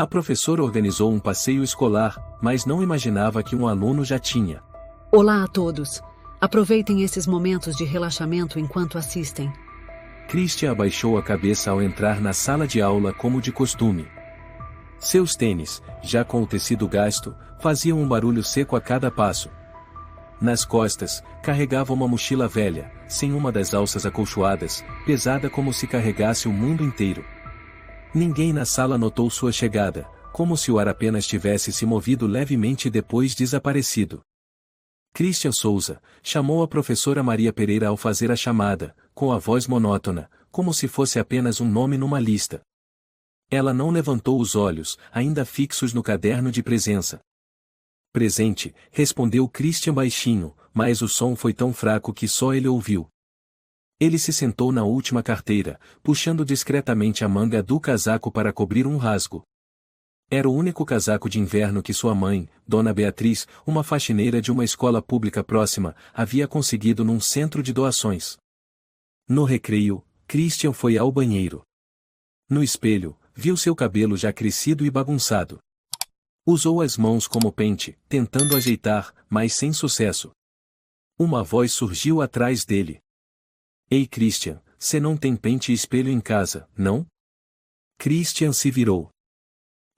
A professora organizou um passeio escolar, mas não imaginava que um aluno já tinha. Olá a todos. Aproveitem esses momentos de relaxamento enquanto assistem. Christian abaixou a cabeça ao entrar na sala de aula como de costume. Seus tênis, já com o tecido gasto, faziam um barulho seco a cada passo. Nas costas, carregava uma mochila velha, sem uma das alças acolchoadas, pesada como se carregasse o mundo inteiro. Ninguém na sala notou sua chegada, como se o ar apenas tivesse se movido levemente e depois desaparecido. Christian Souza chamou a professora Maria Pereira ao fazer a chamada, com a voz monótona, como se fosse apenas um nome numa lista. Ela não levantou os olhos, ainda fixos no caderno de presença. Presente, respondeu Christian baixinho, mas o som foi tão fraco que só ele ouviu. Ele se sentou na última carteira, puxando discretamente a manga do casaco para cobrir um rasgo. Era o único casaco de inverno que sua mãe, Dona Beatriz, uma faxineira de uma escola pública próxima, havia conseguido num centro de doações. No recreio, Christian foi ao banheiro. No espelho, viu seu cabelo já crescido e bagunçado. Usou as mãos como pente, tentando ajeitar, mas sem sucesso. Uma voz surgiu atrás dele. Ei Christian, cê não tem pente e espelho em casa, não? Christian se virou.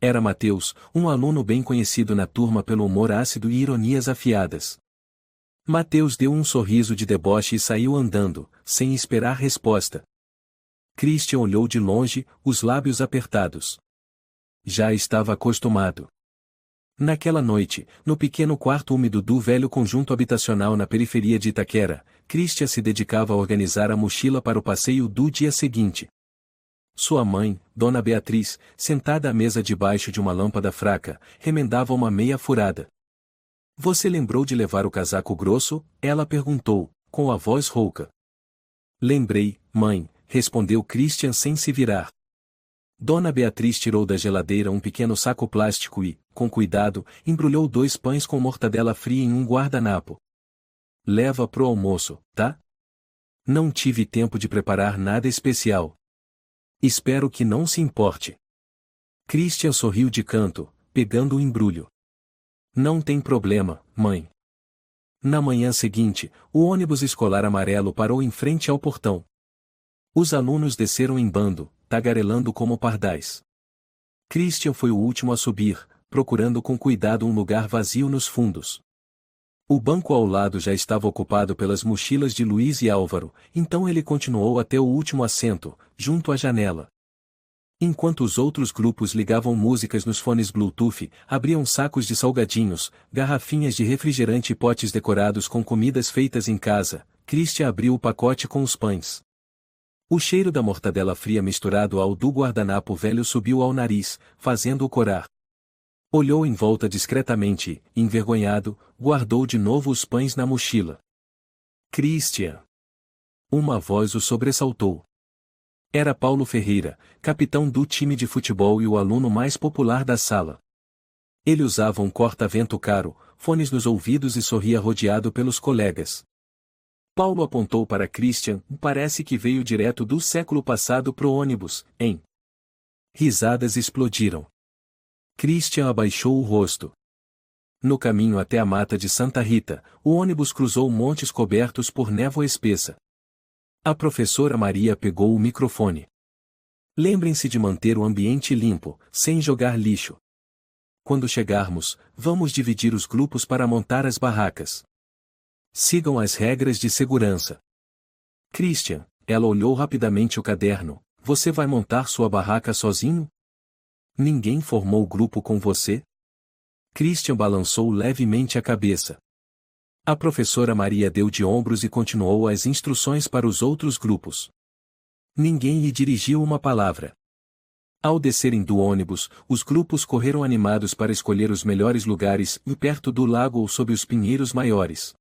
Era Mateus, um aluno bem conhecido na turma pelo humor ácido e ironias afiadas. Mateus deu um sorriso de deboche e saiu andando, sem esperar resposta. Christian olhou de longe, os lábios apertados. Já estava acostumado. Naquela noite, no pequeno quarto úmido do velho conjunto habitacional na periferia de Itaquera, Christian se dedicava a organizar a mochila para o passeio do dia seguinte. Sua mãe, Dona Beatriz, sentada à mesa debaixo de uma lâmpada fraca, remendava uma meia furada. Você lembrou de levar o casaco grosso? Ela perguntou, com a voz rouca. Lembrei, mãe, respondeu Christian sem se virar. Dona Beatriz tirou da geladeira um pequeno saco plástico e, com cuidado, embrulhou 2 pães com mortadela fria em um guardanapo. Leva pro almoço, tá? Não tive tempo de preparar nada especial. Espero que não se importe. Christian sorriu de canto, pegando o embrulho. Não tem problema, mãe. Na manhã seguinte, o ônibus escolar amarelo parou em frente ao portão. Os alunos desceram em bando, tagarelando como pardais. Christian foi o último a subir, procurando com cuidado um lugar vazio nos fundos. O banco ao lado já estava ocupado pelas mochilas de Luiz e Álvaro, então ele continuou até o último assento, junto à janela. Enquanto os outros grupos ligavam músicas nos fones Bluetooth, abriam sacos de salgadinhos, garrafinhas de refrigerante e potes decorados com comidas feitas em casa, Christian abriu o pacote com os pães. O cheiro da mortadela fria misturado ao do guardanapo velho subiu ao nariz, fazendo-o corar. Olhou em volta discretamente e, envergonhado, guardou de novo os pães na mochila. Christian! Uma voz o sobressaltou. Era Paulo Ferreira, capitão do time de futebol e o aluno mais popular da sala. Ele usava um corta-vento caro, fones nos ouvidos e sorria rodeado pelos colegas. Paulo apontou para Christian, parece que veio direto do século passado pro ônibus, hein? Risadas explodiram. Christian abaixou o rosto. No caminho até a mata de Santa Rita, o ônibus cruzou montes cobertos por névoa espessa. A professora Maria pegou o microfone. Lembrem-se de manter o ambiente limpo, sem jogar lixo. Quando chegarmos, vamos dividir os grupos para montar as barracas. Sigam as regras de segurança. Christian, ela olhou rapidamente o caderno, você vai montar sua barraca sozinho? Ninguém formou grupo com você? Christian balançou levemente a cabeça. A professora Maria deu de ombros e continuou as instruções para os outros grupos. Ninguém lhe dirigiu uma palavra. Ao descerem do ônibus, os grupos correram animados para escolher os melhores lugares, perto do lago ou sob os pinheiros maiores.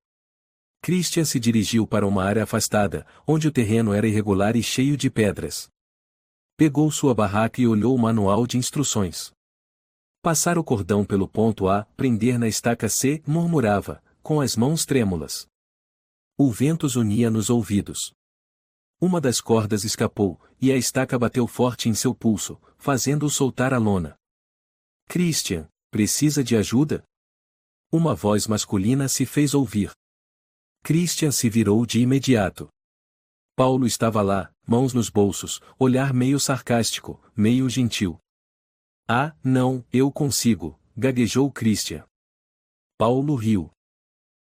Christian se dirigiu para uma área afastada, onde o terreno era irregular e cheio de pedras. Pegou sua barraca e olhou o manual de instruções. Passar o cordão pelo ponto A, prender na estaca C, murmurava, com as mãos trêmulas. O vento zunia nos ouvidos. Uma das cordas escapou, e a estaca bateu forte em seu pulso, fazendo-o soltar a lona. Christian, precisa de ajuda? Uma voz masculina se fez ouvir. Christian se virou de imediato. Paulo estava lá, mãos nos bolsos, olhar meio sarcástico, meio gentil. Ah, não, eu consigo, gaguejou Christian. Paulo riu.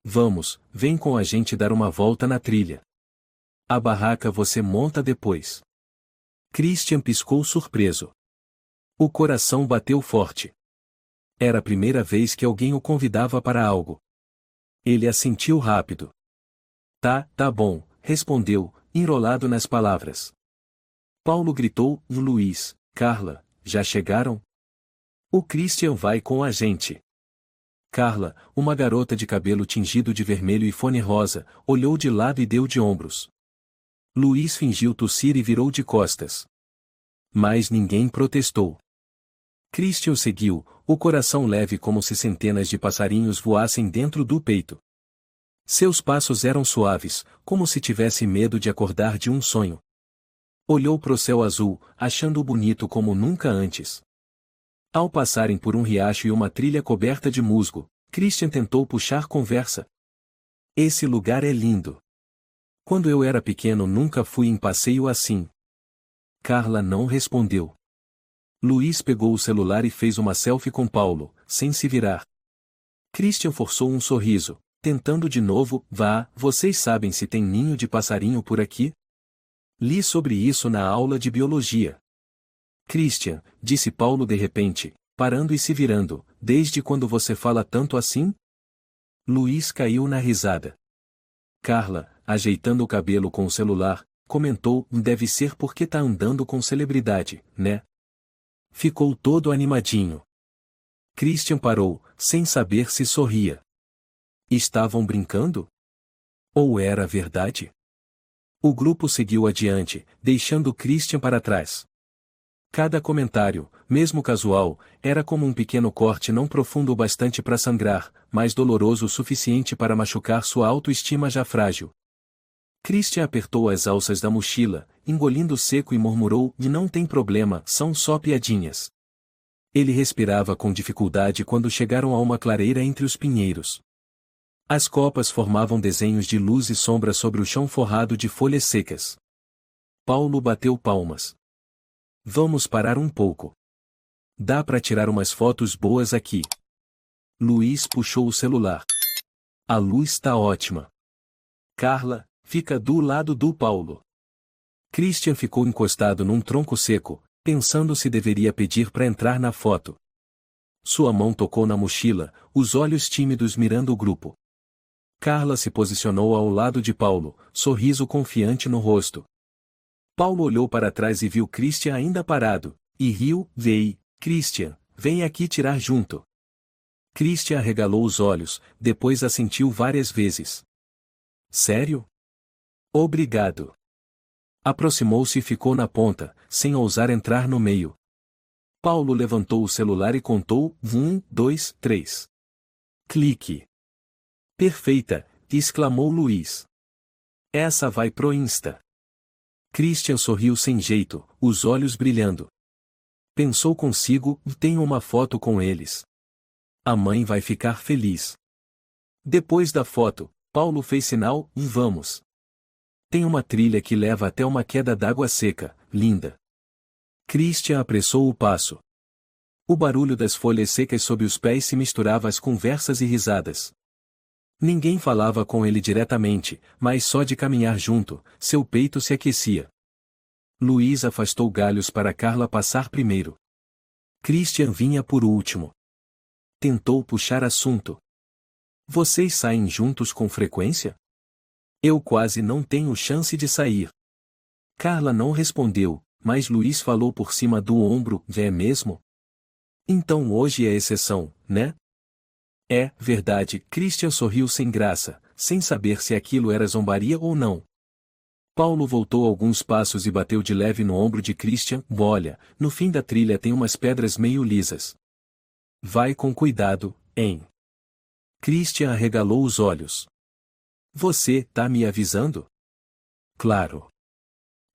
Vamos, vem com a gente dar uma volta na trilha. A barraca você monta depois. Christian piscou surpreso. O coração bateu forte. Era a primeira vez que alguém o convidava para algo. Ele assentiu rápido. Tá bom, respondeu, enrolado nas palavras. Paulo gritou, Luiz, Carla, já chegaram? O Christian vai com a gente. Carla, uma garota de cabelo tingido de vermelho e fone rosa, olhou de lado e deu de ombros. Luiz fingiu tossir e virou de costas. Mas ninguém protestou. Christian seguiu, o coração leve como se centenas de passarinhos voassem dentro do peito. Seus passos eram suaves, como se tivesse medo de acordar de um sonho. Olhou pro céu azul, achando-o bonito como nunca antes. Ao passarem por um riacho e uma trilha coberta de musgo, Christian tentou puxar conversa. Esse lugar é lindo. Quando eu era pequeno nunca fui em passeio assim. Carla não respondeu. Luiz pegou o celular e fez uma selfie com Paulo, sem se virar. Christian forçou um sorriso, tentando de novo, vocês sabem se tem ninho de passarinho por aqui? Li sobre isso na aula de biologia. Christian, disse Paulo de repente, parando e se virando, desde quando você fala tanto assim? Luiz caiu na risada. Carla, ajeitando o cabelo com o celular, comentou, deve ser porque tá andando com celebridade, né? Ficou todo animadinho. Christian parou, sem saber se sorria. Estavam brincando? Ou era verdade? O grupo seguiu adiante, deixando Christian para trás. Cada comentário, mesmo casual, era como um pequeno corte não profundo o bastante para sangrar, mas doloroso o suficiente para machucar sua autoestima já frágil. Christian apertou as alças da mochila, engolindo seco e murmurou, não tem problema, são só piadinhas. Ele respirava com dificuldade quando chegaram a uma clareira entre os pinheiros. As copas formavam desenhos de luz e sombra sobre o chão forrado de folhas secas. Paulo bateu palmas. Vamos parar um pouco. Dá para tirar umas fotos boas aqui. Luiz puxou o celular. A luz tá ótima. Carla, fica do lado do Paulo. Christian ficou encostado num tronco seco, pensando se deveria pedir para entrar na foto. Sua mão tocou na mochila, os olhos tímidos mirando o grupo. Carla se posicionou ao lado de Paulo, sorriso confiante no rosto. Paulo olhou para trás e viu Christian ainda parado, e riu, Christian, vem aqui tirar junto. Christian arregalou os olhos, depois assentiu várias vezes. Sério? Obrigado. Aproximou-se e ficou na ponta, sem ousar entrar no meio. Paulo levantou o celular e contou, 1, 2, 3. Clique. Perfeita, exclamou Luiz. Essa vai pro Insta. Christian sorriu sem jeito, os olhos brilhando. Pensou consigo, tenho uma foto com eles. A mãe vai ficar feliz. Depois da foto, Paulo fez sinal, vamos. Tem uma trilha que leva até uma queda d'água seca, linda. Christian apressou o passo. O barulho das folhas secas sob os pés se misturava às conversas e risadas. Ninguém falava com ele diretamente, mas só de caminhar junto, seu peito se aquecia. Luiz afastou galhos para Carla passar primeiro. Christian vinha por último. Tentou puxar assunto. Vocês saem juntos com frequência? Eu quase não tenho chance de sair. Carla não respondeu, mas Luiz falou por cima do ombro, é mesmo? Então hoje é exceção, né? É, verdade, Christian sorriu sem graça, sem saber se aquilo era zombaria ou não. Paulo voltou alguns passos e bateu de leve no ombro de Christian, olha, no fim da trilha tem umas pedras meio lisas. Vai com cuidado, hein? Christian arregalou os olhos. Você tá me avisando? Claro.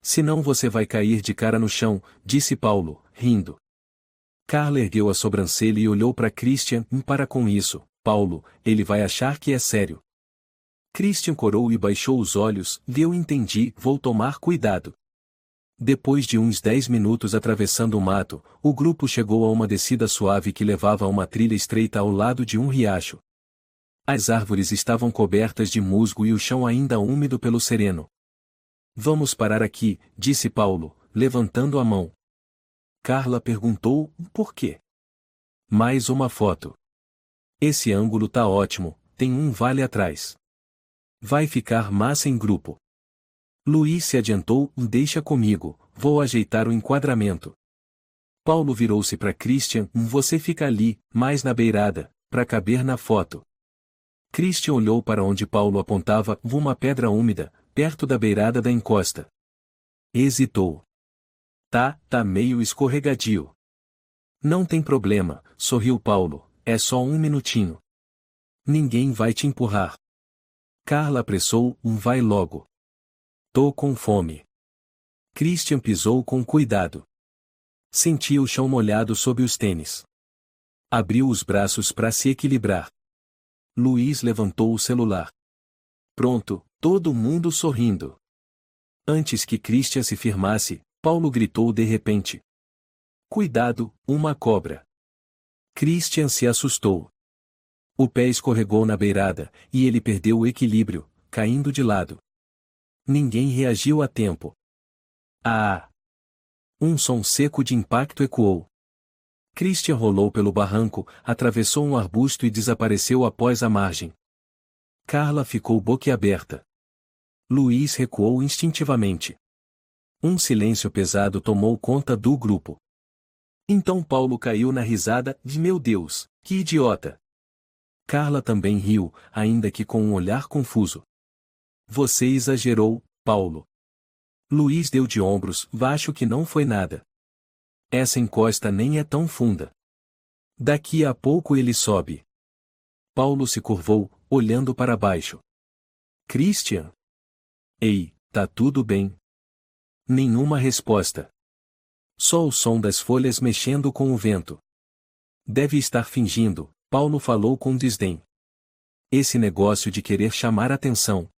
Senão você vai cair de cara no chão, disse Paulo, rindo. Carla ergueu a sobrancelha e olhou para Christian. Para com isso, Paulo, ele vai achar que é sério. Christian corou e baixou os olhos. Eu entendi, vou tomar cuidado. Depois de uns 10 minutos atravessando o mato, o grupo chegou a uma descida suave que levava a uma trilha estreita ao lado de um riacho. As árvores estavam cobertas de musgo e o chão ainda úmido pelo sereno. Vamos parar aqui, disse Paulo, levantando a mão. Carla perguntou, por quê? Mais uma foto. Esse ângulo tá ótimo, tem um vale atrás. Vai ficar massa em grupo. Luiz se adiantou, deixa comigo, vou ajeitar o enquadramento. Paulo virou-se para Christian, você fica ali, mais na beirada, para caber na foto. Christian olhou para onde Paulo apontava, uma pedra úmida, perto da beirada da encosta. Hesitou. Tá meio escorregadio. Não tem problema, sorriu Paulo, é só um minutinho. Ninguém vai te empurrar. Carla apressou, vai logo. Tô com fome. Christian pisou com cuidado. Sentia o chão molhado sob os tênis. Abriu os braços para se equilibrar. Luiz levantou o celular. Pronto, todo mundo sorrindo. Antes que Christian se firmasse, Paulo gritou de repente. Cuidado, uma cobra. Christian se assustou. O pé escorregou na beirada, e ele perdeu o equilíbrio, caindo de lado. Ninguém reagiu a tempo. Ah! Um som seco de impacto ecoou. Christian rolou pelo barranco, atravessou um arbusto e desapareceu após a margem. Carla ficou boquiaberta. Luiz recuou instintivamente. Um silêncio pesado tomou conta do grupo. Então Paulo caiu na risada, de meu Deus, que idiota! Carla também riu, ainda que com um olhar confuso. Você exagerou, Paulo. Luiz deu de ombros, acho que não foi nada. Essa encosta nem é tão funda. Daqui a pouco ele sobe. Paulo se curvou, olhando para baixo. Christian? Ei, tá tudo bem? Nenhuma resposta. Só o som das folhas mexendo com o vento. Deve estar fingindo, Paulo falou com desdém. Esse negócio de querer chamar atenção.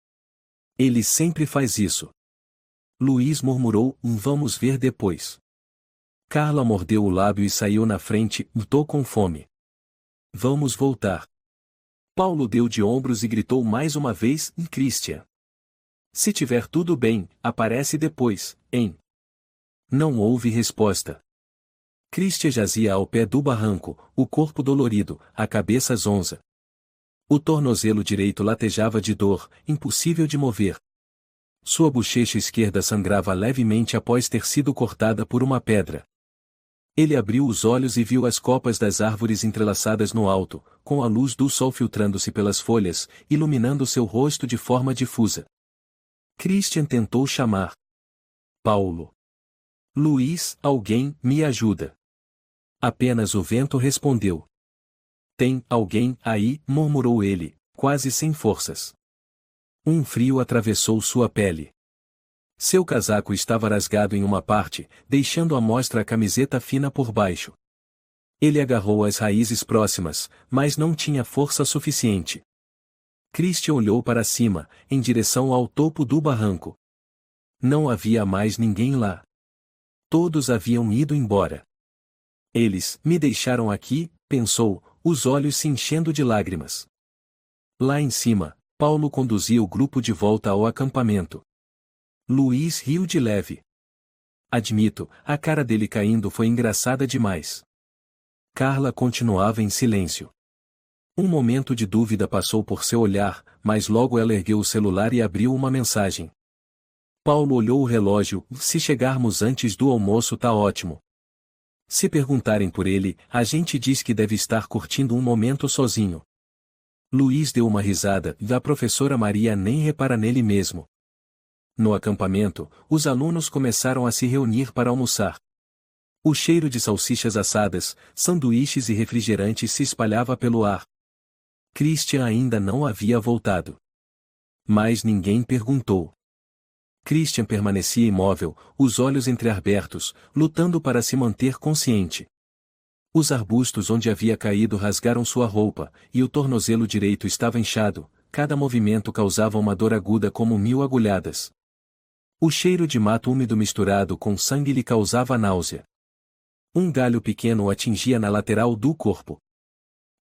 Ele sempre faz isso. Luiz murmurou, vamos ver depois. Carla mordeu o lábio e saiu na frente, tô com fome. Vamos voltar. Paulo deu de ombros e gritou mais uma vez, Christian. Se tiver tudo bem, aparece depois, hein? Não houve resposta. Christian jazia ao pé do barranco, o corpo dolorido, a cabeça zonza. O tornozelo direito latejava de dor, impossível de mover. Sua bochecha esquerda sangrava levemente após ter sido cortada por uma pedra. Ele abriu os olhos e viu as copas das árvores entrelaçadas no alto, com a luz do sol filtrando-se pelas folhas, iluminando seu rosto de forma difusa. Christian tentou chamar. Paulo. Luiz, alguém, me ajuda. Apenas o vento respondeu. Tem alguém aí, murmurou ele, quase sem forças. Um frio atravessou sua pele. Seu casaco estava rasgado em uma parte, deixando à mostra a camiseta fina por baixo. Ele agarrou as raízes próximas, mas não tinha força suficiente. Christian olhou para cima, em direção ao topo do barranco. Não havia mais ninguém lá. Todos haviam ido embora. Eles me deixaram aqui, pensou, os olhos se enchendo de lágrimas. Lá em cima, Paulo conduzia o grupo de volta ao acampamento. Luiz riu de leve. Admito, a cara dele caindo foi engraçada demais. Carla continuava em silêncio. Um momento de dúvida passou por seu olhar, mas logo ela ergueu o celular e abriu uma mensagem. Paulo olhou o relógio, se chegarmos antes do almoço tá ótimo. Se perguntarem por ele, a gente diz que deve estar curtindo um momento sozinho. Luiz deu uma risada, a professora Maria nem repara nele mesmo. No acampamento, os alunos começaram a se reunir para almoçar. O cheiro de salsichas assadas, sanduíches e refrigerantes se espalhava pelo ar. Christian ainda não havia voltado. Mas ninguém perguntou. Christian permanecia imóvel, os olhos entreabertos, lutando para se manter consciente. Os arbustos onde havia caído rasgaram sua roupa, e o tornozelo direito estava inchado, cada movimento causava uma dor aguda como 1000 agulhadas. O cheiro de mato úmido misturado com sangue lhe causava náusea. Um galho pequeno o atingia na lateral do corpo.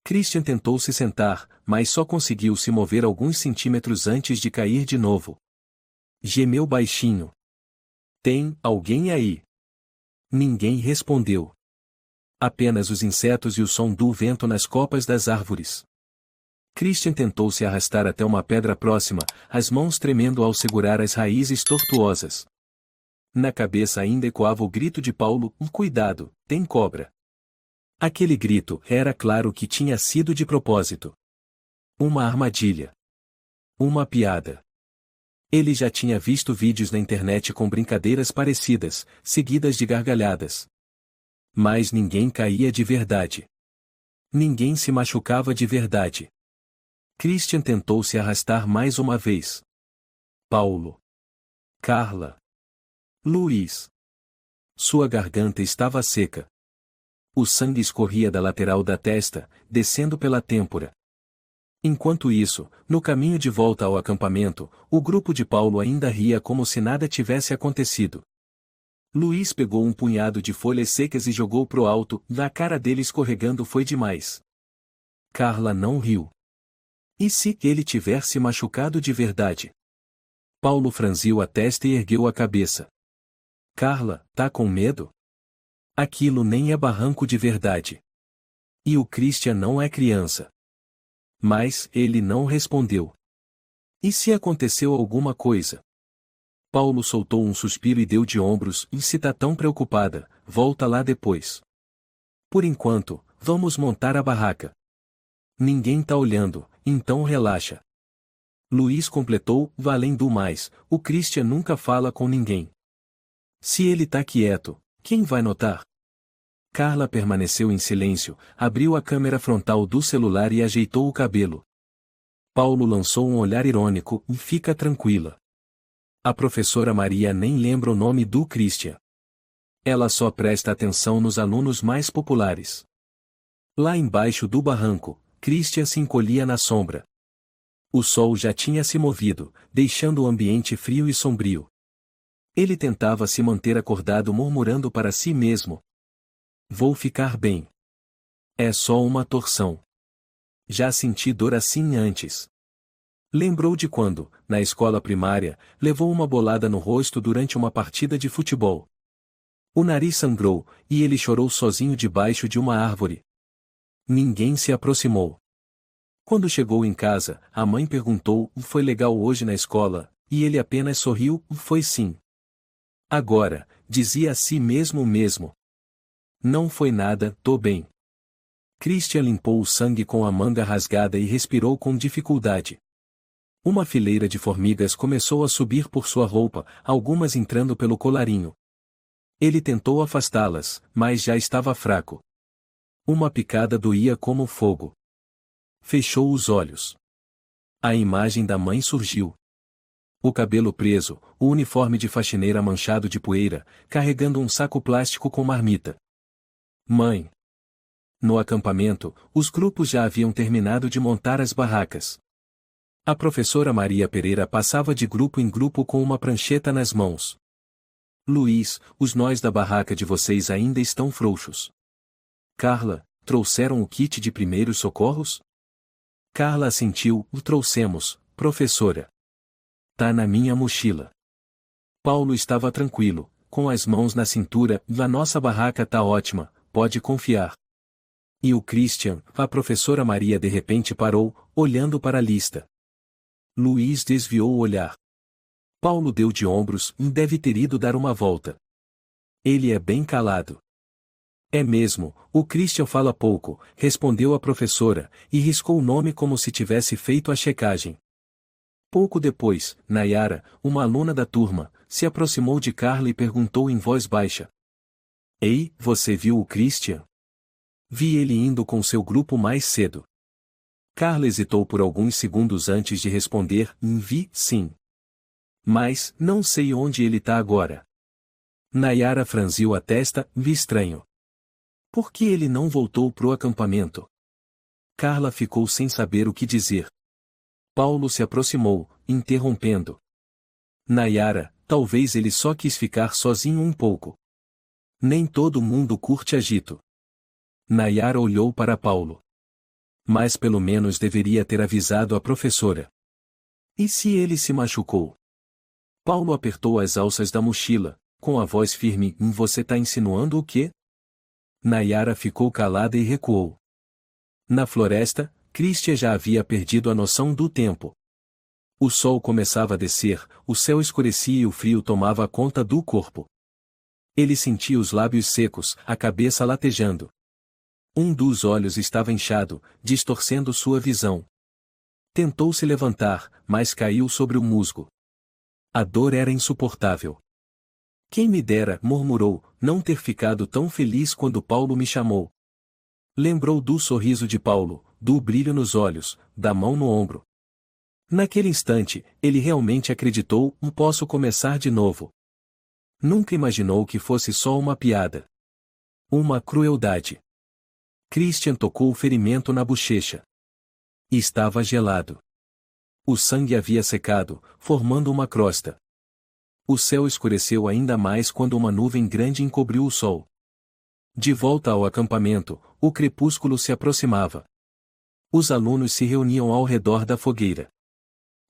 Christian tentou se sentar, mas só conseguiu se mover alguns centímetros antes de cair de novo. Gemeu baixinho. Tem alguém aí? Ninguém respondeu. Apenas os insetos e o som do vento nas copas das árvores. Christian tentou se arrastar até uma pedra próxima, as mãos tremendo ao segurar as raízes tortuosas. Na cabeça ainda ecoava o grito de Paulo: cuidado, tem cobra. Aquele grito era claro que tinha sido de propósito. Uma armadilha. Uma piada. Ele já tinha visto vídeos na internet com brincadeiras parecidas, seguidas de gargalhadas. Mas ninguém caía de verdade. Ninguém se machucava de verdade. Christian tentou se arrastar mais uma vez. Paulo. Carla. Luiz. Sua garganta estava seca. O sangue escorria da lateral da testa, descendo pela têmpora. Enquanto isso, no caminho de volta ao acampamento, o grupo de Paulo ainda ria como se nada tivesse acontecido. Luiz pegou um punhado de folhas secas e jogou pro alto, na cara dele escorregando foi demais. Carla não riu. E se ele tiver se machucado de verdade? Paulo franziu a testa e ergueu a cabeça. Carla, tá com medo? Aquilo nem é barranco de verdade. E o Christian não é criança. Mas ele não respondeu. E se aconteceu alguma coisa? Paulo soltou um suspiro e deu de ombros. E se tá tão preocupada, volta lá depois. Por enquanto, vamos montar a barraca. Ninguém tá olhando, então relaxa. Luiz completou: valendo mais, o Christian nunca fala com ninguém. Se ele tá quieto, quem vai notar? Carla permaneceu em silêncio, abriu a câmera frontal do celular e ajeitou o cabelo. Paulo lançou um olhar irônico: fica tranquila. A professora Maria nem lembra o nome do Christian. Ela só presta atenção nos alunos mais populares. Lá embaixo do barranco, Christian se encolhia na sombra. O sol já tinha se movido, deixando o ambiente frio e sombrio. Ele tentava se manter acordado murmurando para si mesmo: vou ficar bem. É só uma torção. Já senti dor assim antes. Lembrou de quando, na escola primária, levou uma bolada no rosto durante uma partida de futebol. O nariz sangrou, e ele chorou sozinho debaixo de uma árvore. Ninguém se aproximou. Quando chegou em casa, a mãe perguntou: foi legal hoje na escola? E ele apenas sorriu: foi sim. Agora, dizia a si mesmo. Não foi nada, tô bem. Christian limpou o sangue com a manga rasgada e respirou com dificuldade. Uma fileira de formigas começou a subir por sua roupa, algumas entrando pelo colarinho. Ele tentou afastá-las, mas já estava fraco. Uma picada doía como fogo. Fechou os olhos. A imagem da mãe surgiu. O cabelo preso, o uniforme de faxineira manchado de poeira, carregando um saco plástico com marmita. Mãe. No acampamento, os grupos já haviam terminado de montar as barracas. A professora Maria Pereira passava de grupo em grupo com uma prancheta nas mãos. Luiz, os nós da barraca de vocês ainda estão frouxos. Carla, trouxeram o kit de primeiros socorros? Carla assentiu: o trouxemos, professora. Tá na minha mochila. Paulo estava tranquilo, com as mãos na cintura: a nossa barraca tá ótima, pode confiar. E o Christian? A professora Maria de repente parou, olhando para a lista. Luiz desviou o olhar. Paulo deu de ombros: deve ter ido dar uma volta. Ele é bem calado. É mesmo, o Christian fala pouco, respondeu a professora, e riscou o nome como se tivesse feito a checagem. Pouco depois, Nayara, uma aluna da turma, se aproximou de Carla e perguntou em voz baixa: Ei, você viu o Christian? Vi ele indo com seu grupo mais cedo. Carla hesitou por alguns segundos antes de responder: vi, sim. Mas, não sei onde ele tá agora. Nayara franziu a testa: vi estranho. Por que ele não voltou pro acampamento? Carla ficou sem saber o que dizer. Paulo se aproximou, interrompendo. Nayara, talvez ele só quis ficar sozinho um pouco. Nem todo mundo curte agito. Nayara olhou para Paulo. Mas pelo menos deveria ter avisado a professora. E se ele se machucou? Paulo apertou as alças da mochila, com a voz firme. Você tá insinuando o quê? Nayara ficou calada e recuou. Na floresta, Christian já havia perdido a noção do tempo. O sol começava a descer, o céu escurecia e o frio tomava conta do corpo. Ele sentia os lábios secos, a cabeça latejando. Um dos olhos estava inchado, distorcendo sua visão. Tentou se levantar, mas caiu sobre o musgo. A dor era insuportável. Quem me dera, murmurou, não ter ficado tão feliz quando Paulo me chamou. Lembrou do sorriso de Paulo, do brilho nos olhos, da mão no ombro. Naquele instante, ele realmente acreditou, posso começar de novo. Nunca imaginou que fosse só uma piada. Uma crueldade. Christian tocou o ferimento na bochecha. Estava gelado. O sangue havia secado, formando uma crosta. O céu escureceu ainda mais quando uma nuvem grande encobriu o sol. De volta ao acampamento, o crepúsculo se aproximava. Os alunos se reuniam ao redor da fogueira.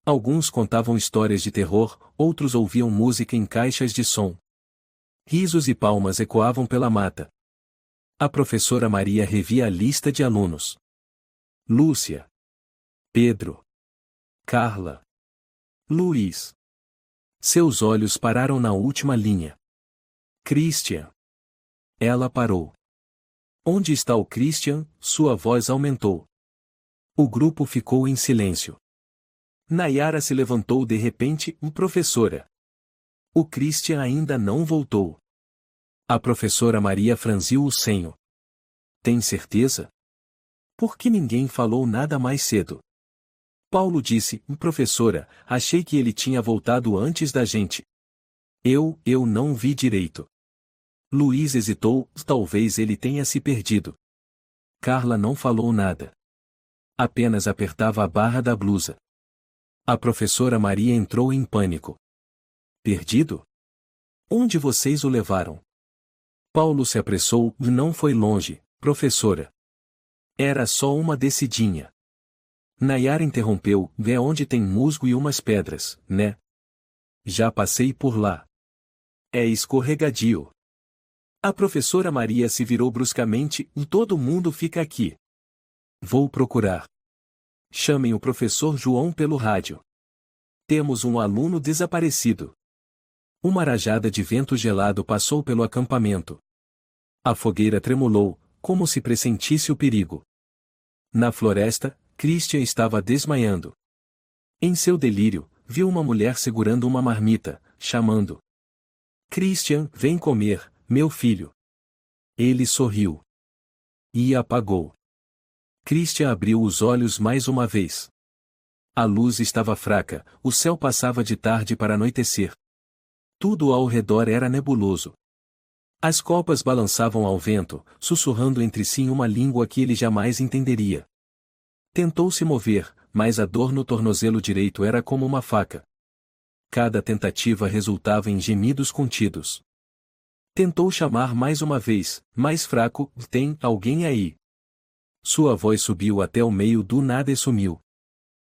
Alguns contavam histórias de terror, outros ouviam música em caixas de som. Risos e palmas ecoavam pela mata. A professora Maria revia a lista de alunos. Lúcia. Pedro. Carla. Luiz. Seus olhos pararam na última linha. Christian. Ela parou. Onde está o Christian? Sua voz aumentou. O grupo ficou em silêncio. Nayara se levantou de repente, professora. O Christian ainda não voltou. A professora Maria franziu o senho. Tem certeza? Por que ninguém falou nada mais cedo? Paulo disse, professora, achei que ele tinha voltado antes da gente. Eu não vi direito. Luiz hesitou, talvez ele tenha se perdido. Carla não falou nada. Apenas apertava a barra da blusa. A professora Maria entrou em pânico. Perdido? Onde vocês o levaram? Paulo se apressou, não foi longe, professora. Era só uma descidinha. Nayara interrompeu, vê onde tem musgo e umas pedras, né? Já passei por lá. É escorregadio. A professora Maria se virou bruscamente, todo mundo fica aqui. Vou procurar. Chamem o professor João pelo rádio. Temos um aluno desaparecido. Uma rajada de vento gelado passou pelo acampamento. A fogueira tremulou, como se pressentisse o perigo. Na floresta, Christian estava desmaiando. Em seu delírio, viu uma mulher segurando uma marmita, chamando. Christian, vem comer, meu filho. Ele sorriu. E apagou. Christian abriu os olhos mais uma vez. A luz estava fraca, o céu passava de tarde para anoitecer. Tudo ao redor era nebuloso. As copas balançavam ao vento, sussurrando entre si uma língua que ele jamais entenderia. Tentou se mover, mas a dor no tornozelo direito era como uma faca. Cada tentativa resultava em gemidos contidos. Tentou chamar mais uma vez, mais fraco, tem alguém aí? Sua voz subiu até o meio do nada e sumiu.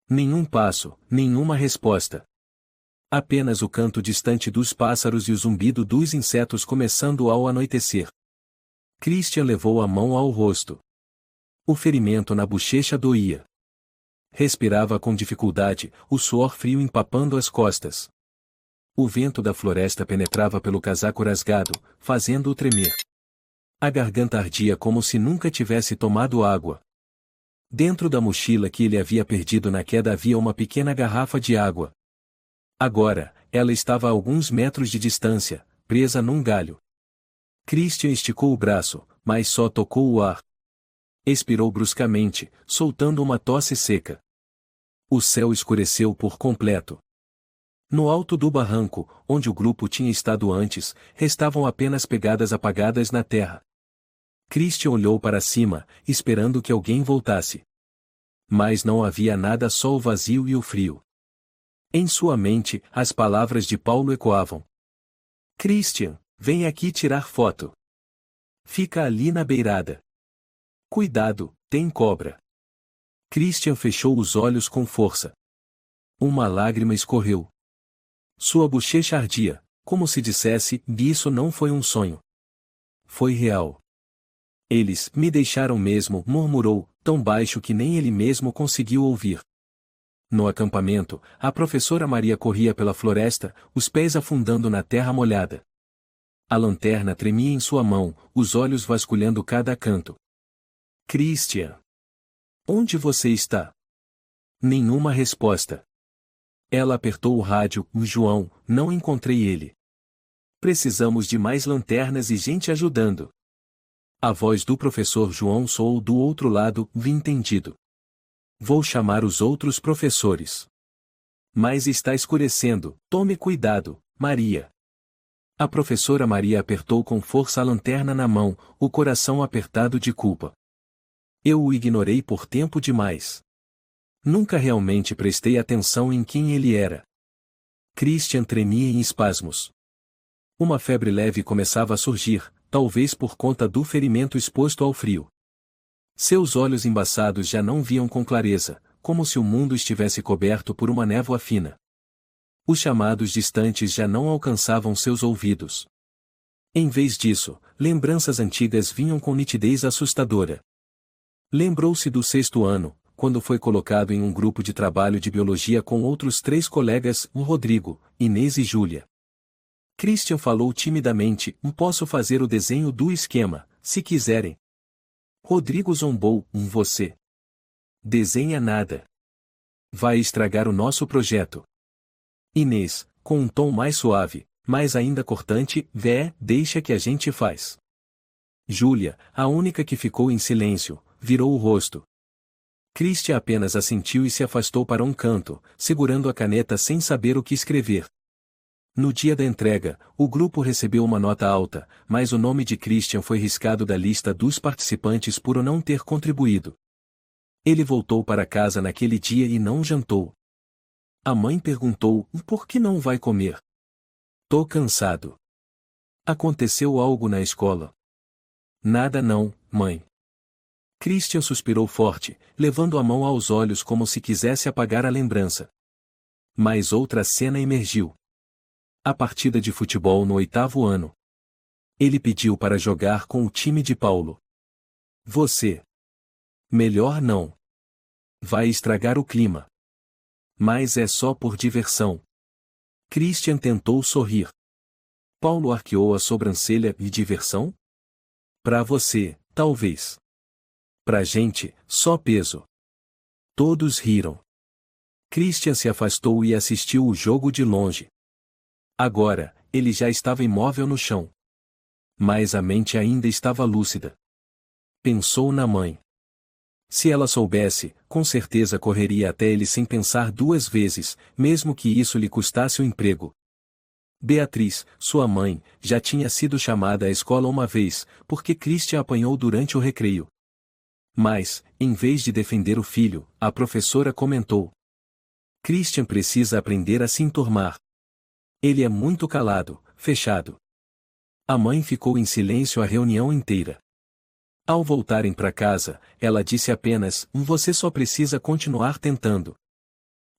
Nenhum passo, nenhuma resposta. Apenas o canto distante dos pássaros e o zumbido dos insetos começando ao anoitecer. Christian levou a mão ao rosto. O ferimento na bochecha doía. Respirava com dificuldade, o suor frio empapando as costas. O vento da floresta penetrava pelo casaco rasgado, fazendo-o tremer. A garganta ardia como se nunca tivesse tomado água. Dentro da mochila que ele havia perdido na queda havia uma pequena garrafa de água. Agora, ela estava a alguns metros de distância, presa num galho. Christian esticou o braço, mas só tocou o ar. Expirou bruscamente, soltando uma tosse seca. O céu escureceu por completo. No alto do barranco, onde o grupo tinha estado antes, restavam apenas pegadas apagadas na terra. Christian olhou para cima, esperando que alguém voltasse. Mas não havia nada, só o vazio e o frio. Em sua mente, as palavras de Paulo ecoavam. Christian, vem aqui tirar foto. Fica ali na beirada. Cuidado, tem cobra. Christian fechou os olhos com força. Uma lágrima escorreu. Sua bochecha ardia, como se dissesse, isso não foi um sonho. Foi real. Eles me deixaram mesmo, murmurou, tão baixo que nem ele mesmo conseguiu ouvir. No acampamento, a professora Maria corria pela floresta, os pés afundando na terra molhada. A lanterna tremia em sua mão, os olhos vasculhando cada canto. Christian! Onde você está? Nenhuma resposta. Ela apertou o rádio, João, não encontrei ele. Precisamos de mais lanternas e gente ajudando. A voz do professor João soou do outro lado, entendido. Vou chamar os outros professores. Mas está escurecendo, tome cuidado, Maria. A professora Maria apertou com força a lanterna na mão, o coração apertado de culpa. Eu o ignorei por tempo demais. Nunca realmente prestei atenção em quem ele era. Christian tremia em espasmos. Uma febre leve começava a surgir, talvez por conta do ferimento exposto ao frio. Seus olhos embaçados já não viam com clareza, como se o mundo estivesse coberto por uma névoa fina. Os chamados distantes já não alcançavam seus ouvidos. Em vez disso, lembranças antigas vinham com nitidez assustadora. Lembrou-se do 6º ano, quando foi colocado em um grupo de trabalho de biologia com outros 3 colegas, Rodrigo, Inês e Júlia. Christian falou timidamente, posso fazer o desenho do esquema, se quiserem. Rodrigo zombou, você. Desenha nada. Vai estragar o nosso projeto. Inês, com um tom mais suave, mas ainda cortante, deixa que a gente faz. Júlia, a única que ficou em silêncio, virou o rosto. Christian apenas assentiu e se afastou para um canto, segurando a caneta sem saber o que escrever. No dia da entrega, o grupo recebeu uma nota alta, mas o nome de Christian foi riscado da lista dos participantes por não ter contribuído. Ele voltou para casa naquele dia e não jantou. A mãe perguntou, por que não vai comer? Tô cansado. Aconteceu algo na escola? Nada não, mãe. Christian suspirou forte, levando a mão aos olhos como se quisesse apagar a lembrança. Mas outra cena emergiu. A partida de futebol no 8º ano. Ele pediu para jogar com o time de Paulo. Você. Melhor não. Vai estragar o clima. Mas é só por diversão. Christian tentou sorrir. Paulo arqueou a sobrancelha, e diversão? Pra você, talvez. Pra gente, só peso. Todos riram. Christian se afastou e assistiu o jogo de longe. Agora, ele já estava imóvel no chão. Mas a mente ainda estava lúcida. Pensou na mãe. Se ela soubesse, com certeza correria até ele sem pensar 2 vezes, mesmo que isso lhe custasse o emprego. Beatriz, sua mãe, já tinha sido chamada à escola uma vez, porque Christian apanhou durante o recreio. Mas, em vez de defender o filho, a professora comentou. Christian precisa aprender a se enturmar. Ele é muito calado, fechado. A mãe ficou em silêncio a reunião inteira. Ao voltarem para casa, ela disse apenas, você só precisa continuar tentando.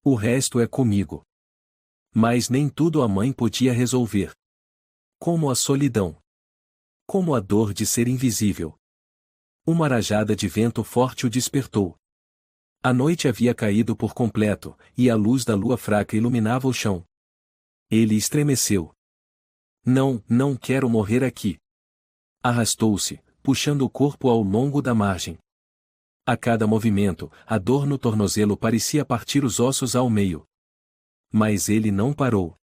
O resto é comigo. Mas nem tudo a mãe podia resolver. Como a solidão. Como a dor de ser invisível. Uma rajada de vento forte o despertou. A noite havia caído por completo, e a luz da lua fraca iluminava o chão. Ele estremeceu. Não quero morrer aqui. Arrastou-se, puxando o corpo ao longo da margem. A cada movimento, a dor no tornozelo parecia partir os ossos ao meio. Mas ele não parou.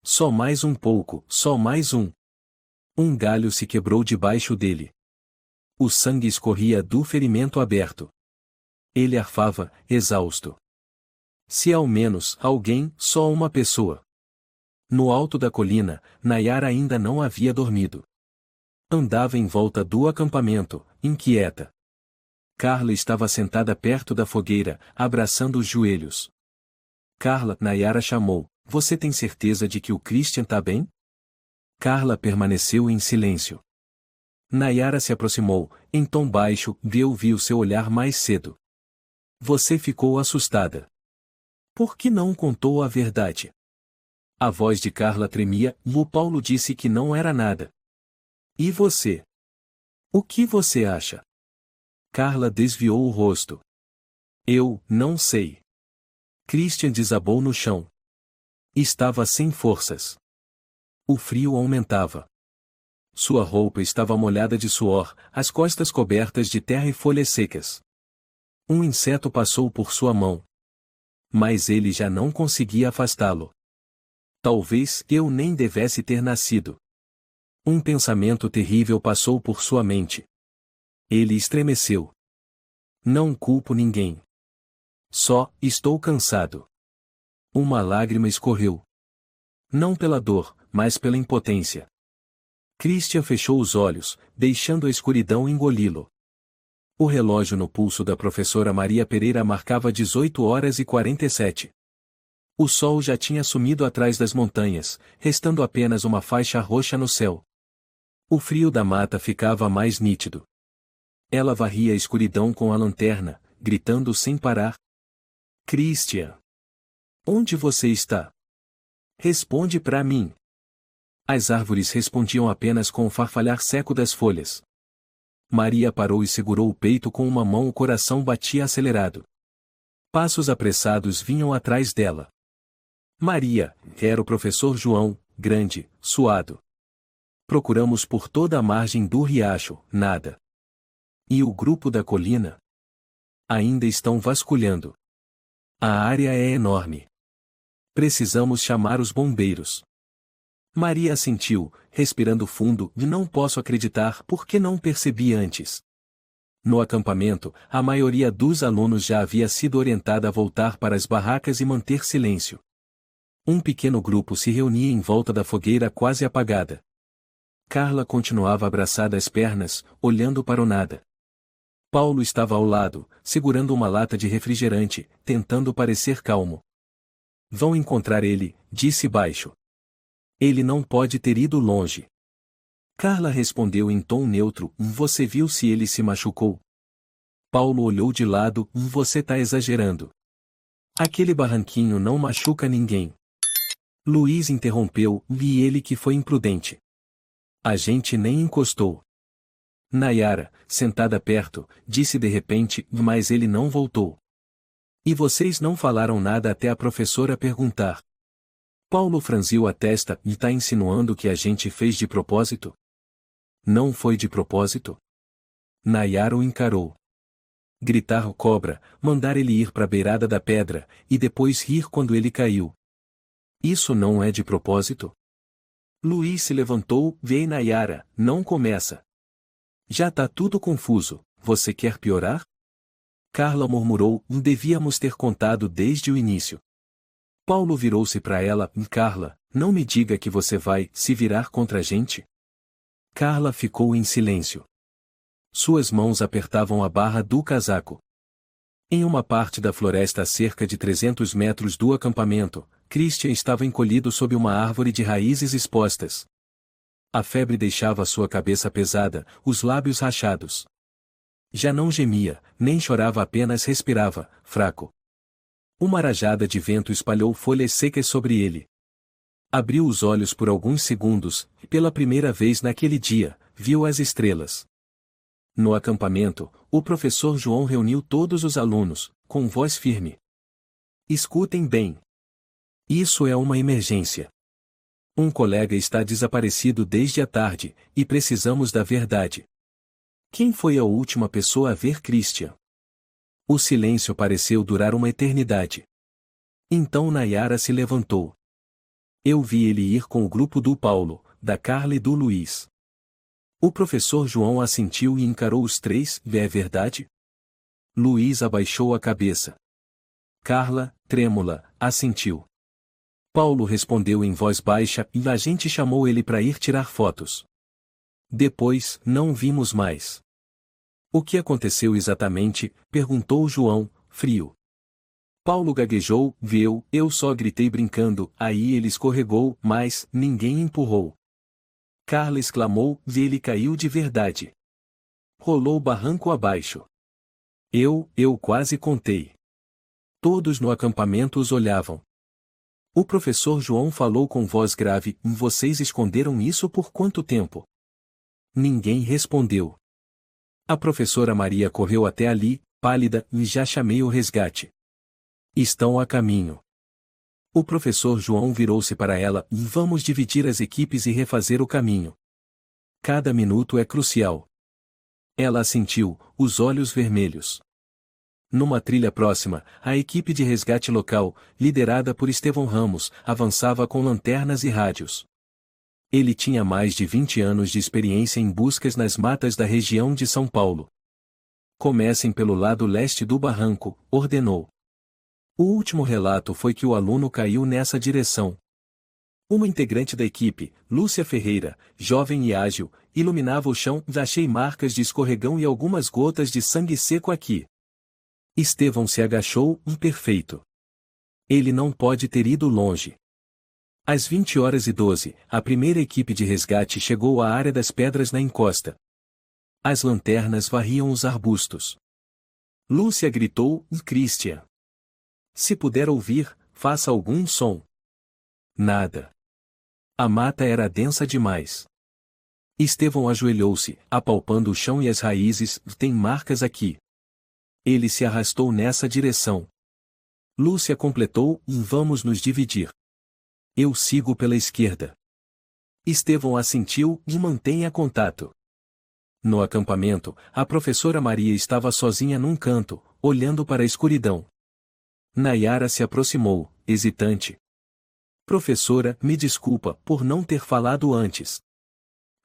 Só mais um pouco, só mais um. Um galho se quebrou debaixo dele. O sangue escorria do ferimento aberto. Ele arfava, exausto. Se ao menos alguém, só uma pessoa. No alto da colina, Nayara ainda não havia dormido. Andava em volta do acampamento, inquieta. Carla estava sentada perto da fogueira, abraçando os joelhos. Carla, Nayara chamou, você tem certeza de que o Christian tá bem? Carla permaneceu em silêncio. Nayara se aproximou, em tom baixo, e eu vi o seu olhar mais cedo. Você ficou assustada. Por que não contou a verdade? A voz de Carla tremia, e o Paulo disse que não era nada. E você? O que você acha? Carla desviou o rosto. Eu não sei. Christian desabou no chão. Estava sem forças. O frio aumentava. Sua roupa estava molhada de suor, as costas cobertas de terra e folhas secas. Um inseto passou por sua mão. Mas ele já não conseguia afastá-lo. Talvez eu nem devesse ter nascido. Um pensamento terrível passou por sua mente. Ele estremeceu. Não culpo ninguém. Só, estou cansado. Uma lágrima escorreu. Não pela dor, mas pela impotência. Christian fechou os olhos, deixando a escuridão engoli-lo. O relógio no pulso da professora Maria Pereira marcava 18h47. O sol já tinha sumido atrás das montanhas, restando apenas uma faixa roxa no céu. O frio da mata ficava mais nítido. Ela varria a escuridão com a lanterna, gritando sem parar. Christian! Onde você está? Responde para mim. As árvores respondiam apenas com o farfalhar seco das folhas. Maria parou e segurou o peito com uma mão, o coração batia acelerado. Passos apressados vinham atrás dela. Maria, era o professor João, grande, suado. Procuramos por toda a margem do riacho, nada. E o grupo da colina? Ainda estão vasculhando. A área é enorme. Precisamos chamar os bombeiros. Maria assentiu, respirando fundo, e não posso acreditar porque não percebi antes. No acampamento, a maioria dos alunos já havia sido orientada a voltar para as barracas e manter silêncio. Um pequeno grupo se reunia em volta da fogueira quase apagada. Carla continuava abraçada às pernas, olhando para o nada. Paulo estava ao lado, segurando uma lata de refrigerante, tentando parecer calmo. Vão encontrar ele, disse baixo. Ele não pode ter ido longe. Carla respondeu em tom neutro, você viu se ele se machucou? Paulo olhou de lado, você tá exagerando. Aquele barranquinho não machuca ninguém. Luiz interrompeu, e ele que foi imprudente. A gente nem encostou. Nayara, sentada perto, disse de repente, mas ele não voltou. E vocês não falaram nada até a professora perguntar. Paulo franziu a testa, e tá insinuando que a gente fez de propósito? Não foi de propósito? Nayara o encarou. Gritar o cobra, mandar ele ir para a beirada da pedra, e depois rir quando ele caiu. Isso não é de propósito? Luiz se levantou, vê Nayara, não começa. Já tá tudo confuso, você quer piorar? Carla murmurou, devíamos ter contado desde o início. Paulo virou-se para ela, Carla, não me diga que você vai se virar contra a gente? Carla ficou em silêncio. Suas mãos apertavam a barra do casaco. Em uma parte da floresta a cerca de 300 metros do acampamento, Christian estava encolhido sob uma árvore de raízes expostas. A febre deixava sua cabeça pesada, os lábios rachados. Já não gemia, nem chorava, apenas respirava, fraco. Uma rajada de vento espalhou folhas secas sobre ele. Abriu os olhos por alguns segundos, e pela primeira vez naquele dia, viu as estrelas. No acampamento, o professor João reuniu todos os alunos, com voz firme. Escutem bem. Isso é uma emergência. Um colega está desaparecido desde a tarde, e precisamos da verdade. Quem foi a última pessoa a ver Christian? O silêncio pareceu durar uma eternidade. Então Nayara se levantou. Eu vi ele ir com o grupo do Paulo, da Carla e do Luiz. O professor João assentiu e encarou os três, é verdade? Luiz abaixou a cabeça. Carla, trêmula, assentiu. Paulo respondeu em voz baixa, e a gente chamou ele para ir tirar fotos. Depois, não vimos mais. O que aconteceu exatamente? Perguntou João, frio. Paulo gaguejou, viu, eu só gritei brincando, aí ele escorregou, mas ninguém empurrou. Carla exclamou, ele caiu de verdade. Rolou barranco abaixo. Eu quase contei. Todos no acampamento os olhavam. O professor João falou com voz grave, vocês esconderam isso por quanto tempo? Ninguém respondeu. A professora Maria correu até ali, pálida, e já chamei o resgate. Estão a caminho. O professor João virou-se para ela, vamos dividir as equipes e refazer o caminho. Cada minuto é crucial. Ela assentiu, os olhos vermelhos. Numa trilha próxima, a equipe de resgate local, liderada por Estevão Ramos, avançava com lanternas e rádios. Ele tinha mais de 20 anos de experiência em buscas nas matas da região de São Paulo. Comecem pelo lado leste do barranco, ordenou. O último relato foi que o aluno caiu nessa direção. Uma integrante da equipe, Lúcia Ferreira, jovem e ágil, iluminava o chão, achei marcas de escorregão e algumas gotas de sangue seco aqui. Estevão se agachou, imperfeito. Ele não pode ter ido longe. Às 20h12, a primeira equipe de resgate chegou à área das pedras na encosta. As lanternas varriam os arbustos. Lúcia gritou, Christian. Se puder ouvir, faça algum som. Nada. A mata era densa demais. Estevão ajoelhou-se, apalpando o chão e as raízes, tem marcas aqui. Ele se arrastou nessa direção. Lúcia completou, vamos nos dividir. Eu sigo pela esquerda. Estevão assentiu, mantenha contato. No acampamento, a professora Maria estava sozinha num canto, olhando para a escuridão. Nayara se aproximou, hesitante. Professora, me desculpa por não ter falado antes.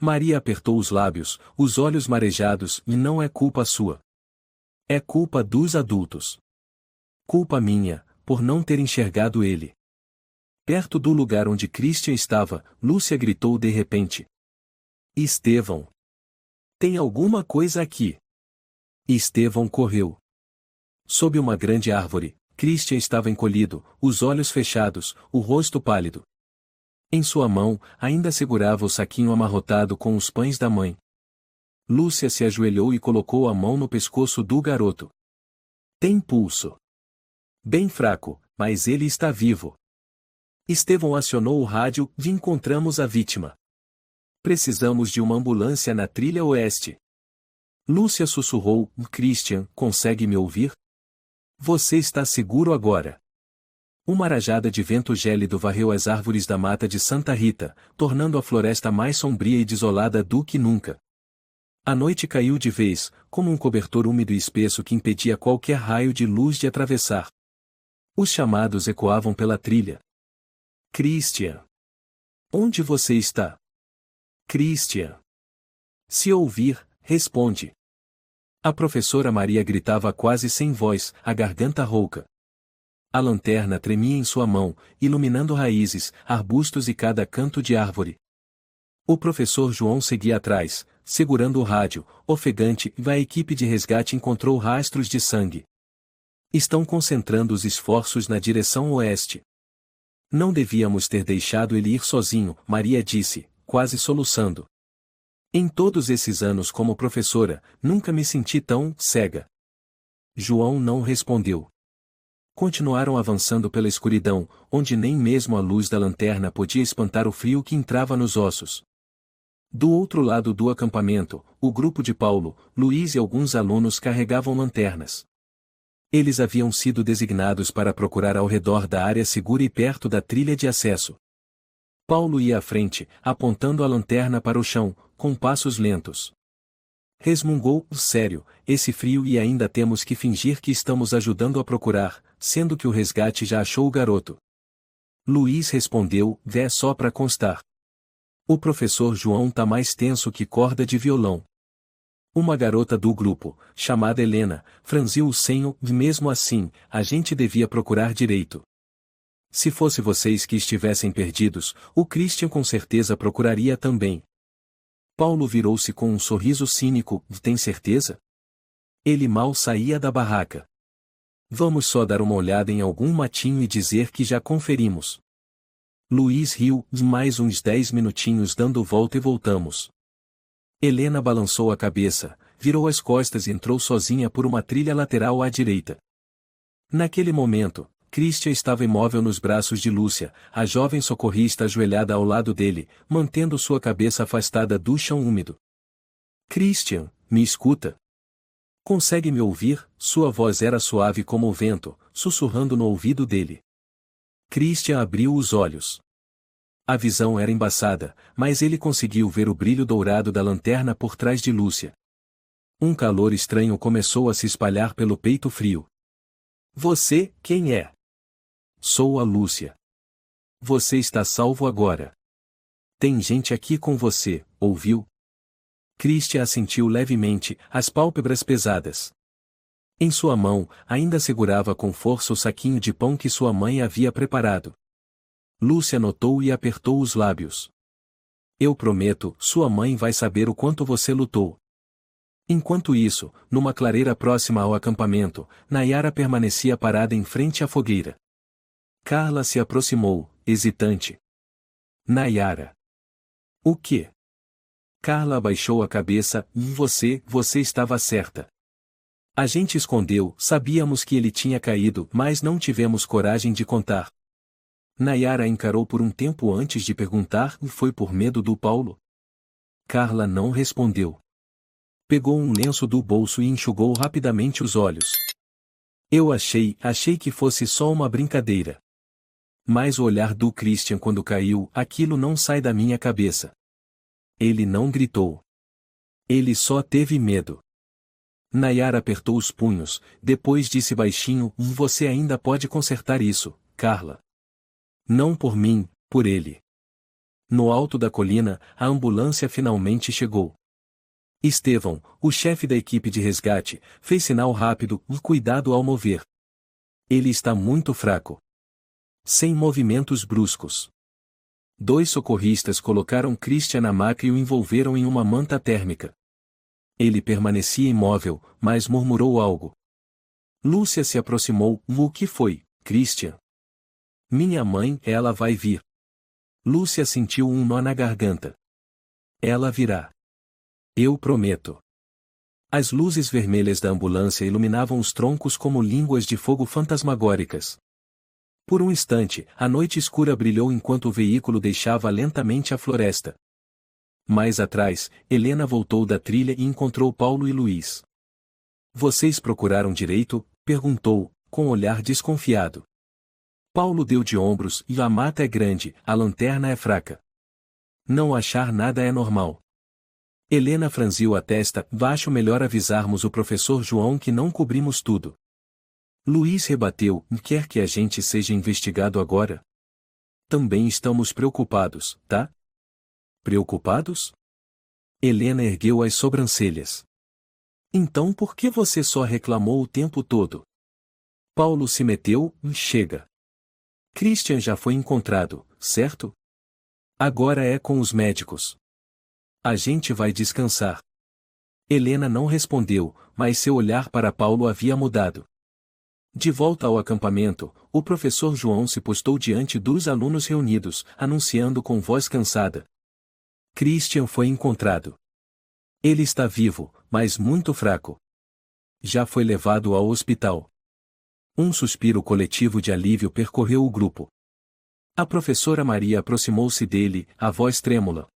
Maria apertou os lábios, os olhos marejados, e não é culpa sua. É culpa dos adultos. Culpa minha, por não ter enxergado ele. Perto do lugar onde Christian estava, Lúcia gritou de repente. Estevão. Tem alguma coisa aqui. Estevão correu. Sob uma grande árvore, Christian estava encolhido, os olhos fechados, o rosto pálido. Em sua mão, ainda segurava o saquinho amarrotado com os pães da mãe. Lúcia se ajoelhou e colocou a mão no pescoço do garoto. Tem pulso. Bem fraco, mas ele está vivo. Estevão acionou o rádio e encontramos a vítima. Precisamos de uma ambulância na trilha oeste. Lúcia sussurrou, Christian, consegue me ouvir? Você está seguro agora. Uma rajada de vento gélido varreu as árvores da mata de Santa Rita, tornando a floresta mais sombria e desolada do que nunca. A noite caiu de vez, como um cobertor úmido e espesso que impedia qualquer raio de luz de atravessar. Os chamados ecoavam pela trilha. Christian. Onde você está? Christian. Se ouvir, responde. A professora Maria gritava quase sem voz, a garganta rouca. A lanterna tremia em sua mão, iluminando raízes, arbustos e cada canto de árvore. O professor João seguia atrás, segurando o rádio, ofegante, e a equipe de resgate encontrou rastros de sangue. Estão concentrando os esforços na direção oeste. Não devíamos ter deixado ele ir sozinho, Maria disse, quase soluçando. Em todos esses anos como professora, nunca me senti tão cega. João não respondeu. Continuaram avançando pela escuridão, onde nem mesmo a luz da lanterna podia espantar o frio que entrava nos ossos. Do outro lado do acampamento, o grupo de Paulo, Luiz e alguns alunos carregavam lanternas. Eles haviam sido designados para procurar ao redor da área segura e perto da trilha de acesso. Paulo ia à frente, apontando a lanterna para o chão, com passos lentos. Resmungou, sério, esse frio e ainda temos que fingir que estamos ajudando a procurar, sendo que o resgate já achou o garoto. Luiz respondeu, é só para constar. O professor João tá mais tenso que corda de violão. Uma garota do grupo, chamada Helena, franziu o senho, e mesmo assim, a gente devia procurar direito. Se fosse vocês que estivessem perdidos, o Christian com certeza procuraria também. Paulo virou-se com um sorriso cínico. Tem certeza? Ele mal saía da barraca. Vamos só dar uma olhada em algum matinho e dizer que já conferimos. Luiz riu. Mais uns 10 minutinhos dando volta e voltamos. Helena balançou a cabeça, virou as costas e entrou sozinha por uma trilha lateral à direita. Naquele momento, Christian estava imóvel nos braços de Lúcia, a jovem socorrista ajoelhada ao lado dele, mantendo sua cabeça afastada do chão úmido. Christian, me escuta? Consegue me ouvir? Sua voz era suave como o vento, sussurrando no ouvido dele. Christian abriu os olhos. A visão era embaçada, mas ele conseguiu ver o brilho dourado da lanterna por trás de Lúcia. Um calor estranho começou a se espalhar pelo peito frio. Você, quem é? Sou a Lúcia. Você está salvo agora. Tem gente aqui com você, ouviu? Christian assentiu levemente, as pálpebras pesadas. Em sua mão, ainda segurava com força o saquinho de pão que sua mãe havia preparado. Lúcia notou e apertou os lábios. Eu prometo, sua mãe vai saber o quanto você lutou. Enquanto isso, numa clareira próxima ao acampamento, Nayara permanecia parada em frente à fogueira. Carla se aproximou, hesitante. Nayara. O quê? Carla abaixou a cabeça. Você estava certa. A gente escondeu, sabíamos que ele tinha caído, mas não tivemos coragem de contar. Nayara encarou por um tempo antes de perguntar. Foi por medo do Paulo? Carla não respondeu. Pegou um lenço do bolso e enxugou rapidamente os olhos. Eu achei que fosse só uma brincadeira. Mas o olhar do Christian quando caiu, aquilo não sai da minha cabeça. Ele não gritou. Ele só teve medo. Nayara apertou os punhos, depois disse baixinho: Você ainda pode consertar isso, Carla. Não por mim, por ele. No alto da colina, a ambulância finalmente chegou. Estevão, o chefe da equipe de resgate, fez sinal rápido: cuidado ao mover. Ele está muito fraco. Sem movimentos bruscos. 2 socorristas colocaram Christian na maca e o envolveram em uma manta térmica. Ele permanecia imóvel, mas murmurou algo. Lúcia se aproximou. O que foi, Christian? Minha mãe, ela vai vir. Lúcia sentiu um nó na garganta. Ela virá. Eu prometo. As luzes vermelhas da ambulância iluminavam os troncos como línguas de fogo fantasmagóricas. Por um instante, a noite escura brilhou enquanto o veículo deixava lentamente a floresta. Mais atrás, Helena voltou da trilha e encontrou Paulo e Luiz. Vocês procuraram direito? Perguntou, com olhar desconfiado. Paulo deu de ombros. E a mata é grande, a lanterna é fraca. Não achar nada é normal. Helena franziu a testa. Acho melhor avisarmos o professor João que não cobrimos tudo. Luiz rebateu. Quer que a gente seja investigado agora? Também estamos preocupados, tá? Preocupados? Helena ergueu as sobrancelhas. Então por que você só reclamou o tempo todo? Paulo se meteu. Chega. Christian já foi encontrado, certo? Agora é com os médicos. A gente vai descansar. Helena não respondeu, mas seu olhar para Paulo havia mudado. De volta ao acampamento, o professor João se postou diante dos alunos reunidos, anunciando com voz cansada. Christian foi encontrado. Ele está vivo, mas muito fraco. Já foi levado ao hospital. Um suspiro coletivo de alívio percorreu o grupo. A professora Maria aproximou-se dele, a voz trêmula.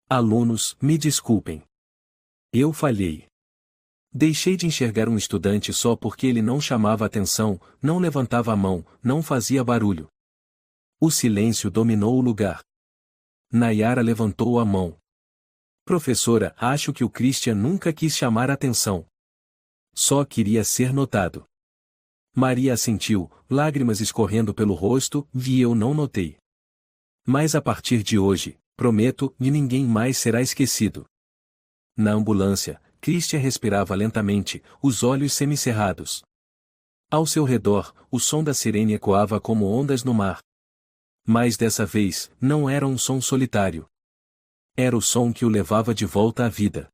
Alunos, me desculpem. Eu falhei. Deixei de enxergar um estudante só porque ele não chamava atenção, não levantava a mão, não fazia barulho. O silêncio dominou o lugar. Nayara levantou a mão. Professora, acho que o Christian nunca quis chamar atenção. Só queria ser notado. Maria assentiu, lágrimas escorrendo pelo rosto, e eu não notei. Mas a partir de hoje, prometo, e ninguém mais será esquecido. Na ambulância, Christian respirava lentamente, os olhos semicerrados. Ao seu redor, o som da sirene ecoava como ondas no mar. Mas dessa vez, não era um som solitário. Era o som que o levava de volta à vida.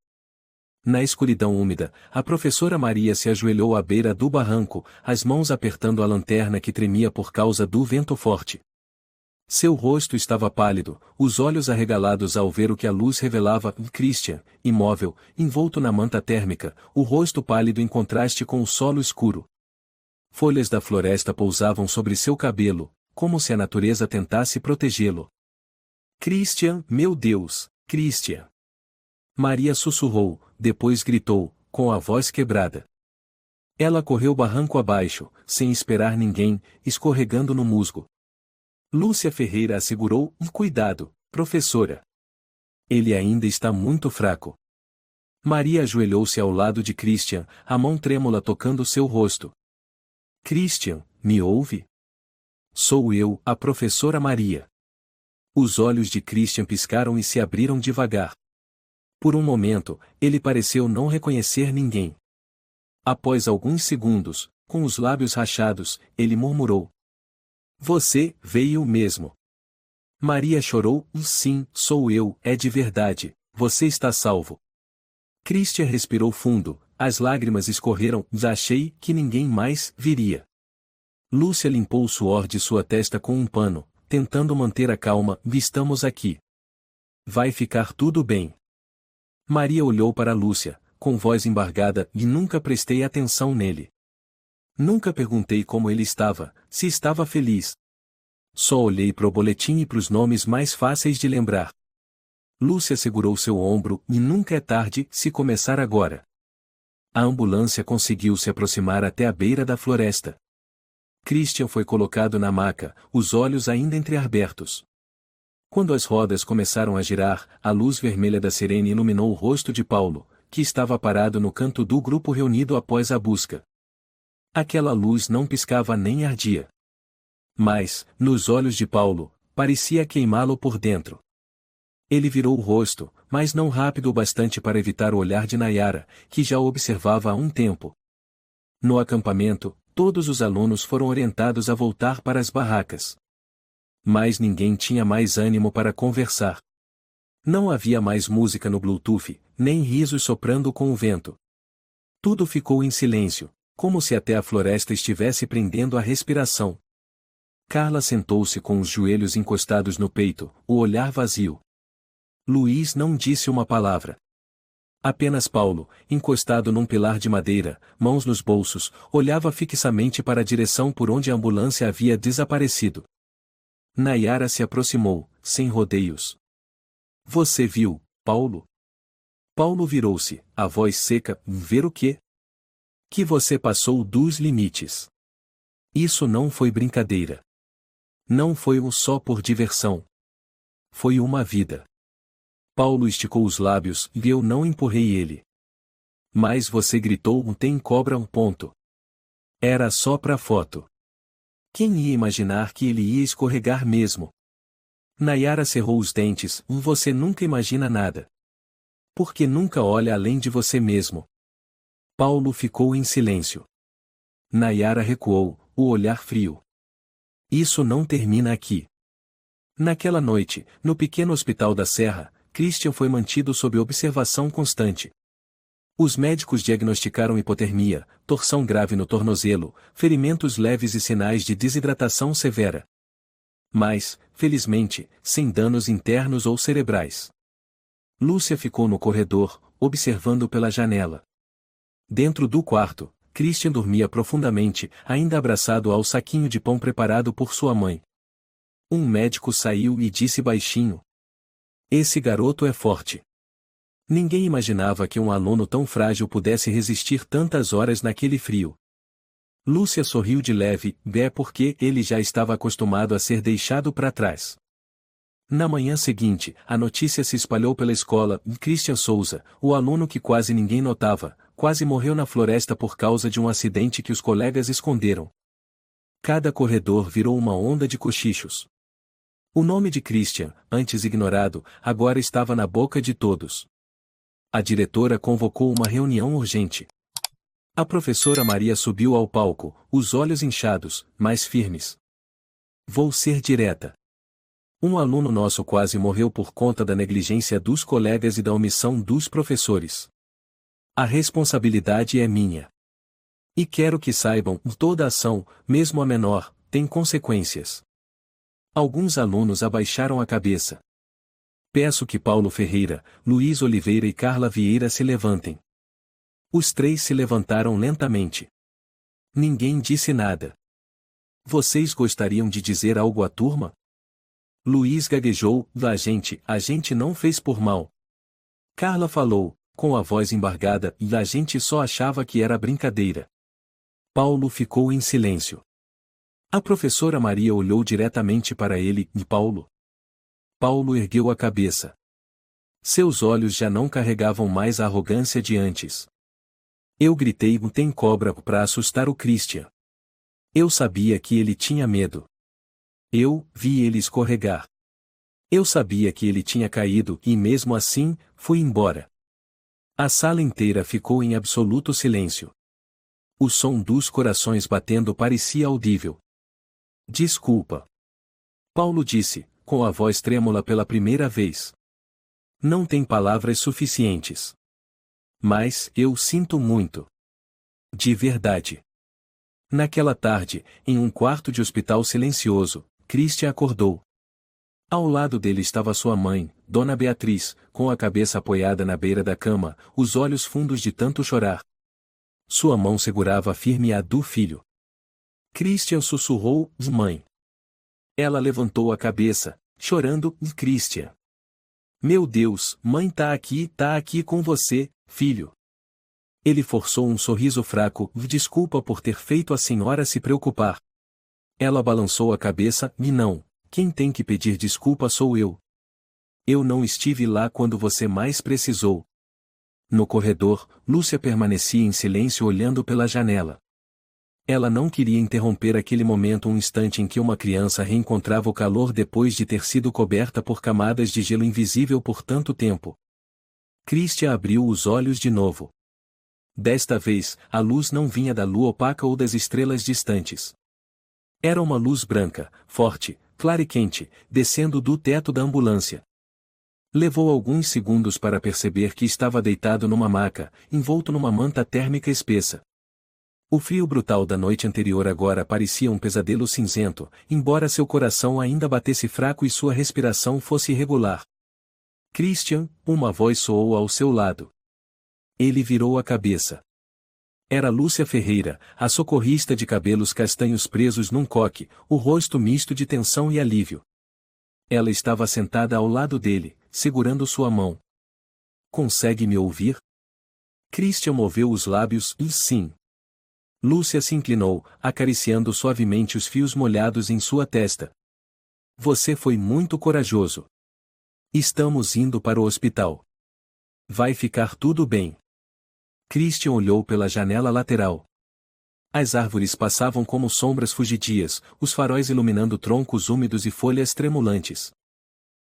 Na escuridão úmida, a professora Maria se ajoelhou à beira do barranco, as mãos apertando a lanterna que tremia por causa do vento forte. Seu rosto estava pálido, os olhos arregalados ao ver o que a luz revelava. Christian, imóvel, envolto na manta térmica, o rosto pálido em contraste com o solo escuro. Folhas da floresta pousavam sobre seu cabelo, como se a natureza tentasse protegê-lo. Christian, meu Deus, Christian! Maria sussurrou, depois gritou, com a voz quebrada. Ela correu barranco abaixo, sem esperar ninguém, escorregando no musgo. Lúcia Ferreira assegurou, cuidado, professora. Ele ainda está muito fraco. Maria ajoelhou-se ao lado de Christian, a mão trêmula tocando seu rosto. Christian, me ouve? Sou eu, a professora Maria. Os olhos de Christian piscaram e se abriram devagar. Por um momento, ele pareceu não reconhecer ninguém. Após alguns segundos, com os lábios rachados, ele murmurou. Você veio mesmo. Maria chorou. Sim, sou eu, é de verdade, você está salvo. Christian respirou fundo, as lágrimas escorreram. Já achei que ninguém mais viria. Lúcia limpou o suor de sua testa com um pano, tentando manter a calma. Estamos aqui. Vai ficar tudo bem. Maria olhou para Lúcia, com voz embargada, e nunca prestei atenção nele. Nunca perguntei como ele estava, se estava feliz. Só olhei para o boletim e para os nomes mais fáceis de lembrar. Lúcia segurou seu ombro, e nunca é tarde, se começar agora. A ambulância conseguiu se aproximar até a beira da floresta. Christian foi colocado na maca, os olhos ainda entreabertos. Quando as rodas começaram a girar, a luz vermelha da sirene iluminou o rosto de Paulo, que estava parado no canto do grupo reunido após a busca. Aquela luz não piscava nem ardia. Mas, nos olhos de Paulo, parecia queimá-lo por dentro. Ele virou o rosto, mas não rápido o bastante para evitar o olhar de Nayara, que já o observava há um tempo. No acampamento, todos os alunos foram orientados a voltar para as barracas. Mas ninguém tinha mais ânimo para conversar. Não havia mais música no Bluetooth, nem risos soprando com o vento. Tudo ficou em silêncio, como se até a floresta estivesse prendendo a respiração. Carla sentou-se com os joelhos encostados no peito, o olhar vazio. Luiz não disse uma palavra. Apenas Paulo, encostado num pilar de madeira, mãos nos bolsos, olhava fixamente para a direção por onde a ambulância havia desaparecido. Nayara se aproximou, sem rodeios. Você viu, Paulo? Paulo virou-se, a voz seca. Ver o quê? Que você passou dos limites. Isso não foi brincadeira. Não foi só por diversão. Foi uma vida. Paulo esticou os lábios e eu não empurrei ele. Mas você gritou tem cobra ponto. Era só pra foto. Quem ia imaginar que ele ia escorregar mesmo? Nayara cerrou os dentes. Você nunca imagina nada. Porque nunca olha além de você mesmo. Paulo ficou em silêncio. Nayara recuou, o olhar frio. Isso não termina aqui. Naquela noite, no pequeno hospital da Serra, Christian foi mantido sob observação constante. Os médicos diagnosticaram hipotermia, torção grave no tornozelo, ferimentos leves e sinais de desidratação severa. Mas, felizmente, sem danos internos ou cerebrais. Lúcia ficou no corredor, observando pela janela. Dentro do quarto, Christian dormia profundamente, ainda abraçado ao saquinho de pão preparado por sua mãe. Um médico saiu e disse baixinho: Esse garoto é forte. Ninguém imaginava que um aluno tão frágil pudesse resistir tantas horas naquele frio. Lúcia sorriu de leve, porque ele já estava acostumado a ser deixado para trás. Na manhã seguinte, a notícia se espalhou pela escola. Christian Souza, o aluno que quase ninguém notava, quase morreu na floresta por causa de um acidente que os colegas esconderam. Cada corredor virou uma onda de cochichos. O nome de Christian, antes ignorado, agora estava na boca de todos. A diretora convocou uma reunião urgente. A professora Maria subiu ao palco, os olhos inchados, mas firmes. Vou ser direta. Um aluno nosso quase morreu por conta da negligência dos colegas e da omissão dos professores. A responsabilidade é minha. E quero que saibam, toda ação, mesmo a menor, tem consequências. Alguns alunos abaixaram a cabeça. Peço que Paulo Ferreira, Luiz Oliveira e Carla Vieira se levantem. Os três se levantaram lentamente. Ninguém disse nada. Vocês gostariam de dizer algo à turma? Luiz gaguejou, a gente não fez por mal. Carla falou, com a voz embargada, e a gente só achava que era brincadeira. Paulo ficou em silêncio. A professora Maria olhou diretamente para ele, e Paulo? Paulo ergueu a cabeça. Seus olhos já não carregavam mais a arrogância de antes. Eu gritei tem cobra para assustar o Christian. Eu sabia que ele tinha medo. Eu vi ele escorregar. Eu sabia que ele tinha caído e mesmo assim, fui embora. A sala inteira ficou em absoluto silêncio. O som dos corações batendo parecia audível. Desculpa. Paulo disse, com a voz trêmula pela primeira vez. Não tem palavras suficientes. Mas, eu sinto muito. De verdade. Naquela tarde, em um quarto de hospital silencioso, Christian acordou. Ao lado dele estava sua mãe, Dona Beatriz, com a cabeça apoiada na beira da cama, os olhos fundos de tanto chorar. Sua mão segurava firme a do filho. Christian sussurrou, mãe. Ela levantou a cabeça, chorando, Christian. Meu Deus, mãe tá aqui com você, filho. Ele forçou um sorriso fraco, desculpa por ter feito a senhora se preocupar. Ela balançou a cabeça, e não, quem tem que pedir desculpa sou eu. Eu não estive lá quando você mais precisou. No corredor, Lúcia permanecia em silêncio olhando pela janela. Ela não queria interromper aquele momento, um instante em que uma criança reencontrava o calor depois de ter sido coberta por camadas de gelo invisível por tanto tempo. Christian abriu os olhos de novo. Desta vez, a luz não vinha da lua opaca ou das estrelas distantes. Era uma luz branca, forte, clara e quente, descendo do teto da ambulância. Levou alguns segundos para perceber que estava deitado numa maca, envolto numa manta térmica espessa. O frio brutal da noite anterior agora parecia um pesadelo cinzento, embora seu coração ainda batesse fraco e sua respiração fosse irregular. Christian, uma voz soou ao seu lado. Ele virou a cabeça. Era Lúcia Ferreira, a socorrista de cabelos castanhos presos num coque, o rosto misto de tensão e alívio. Ela estava sentada ao lado dele, segurando sua mão. Consegue me ouvir? Christian moveu os lábios, e sim. Lúcia se inclinou, acariciando suavemente os fios molhados em sua testa. Você foi muito corajoso. Estamos indo para o hospital. Vai ficar tudo bem. Christian olhou pela janela lateral. As árvores passavam como sombras fugidias, os faróis iluminando troncos úmidos e folhas tremulantes.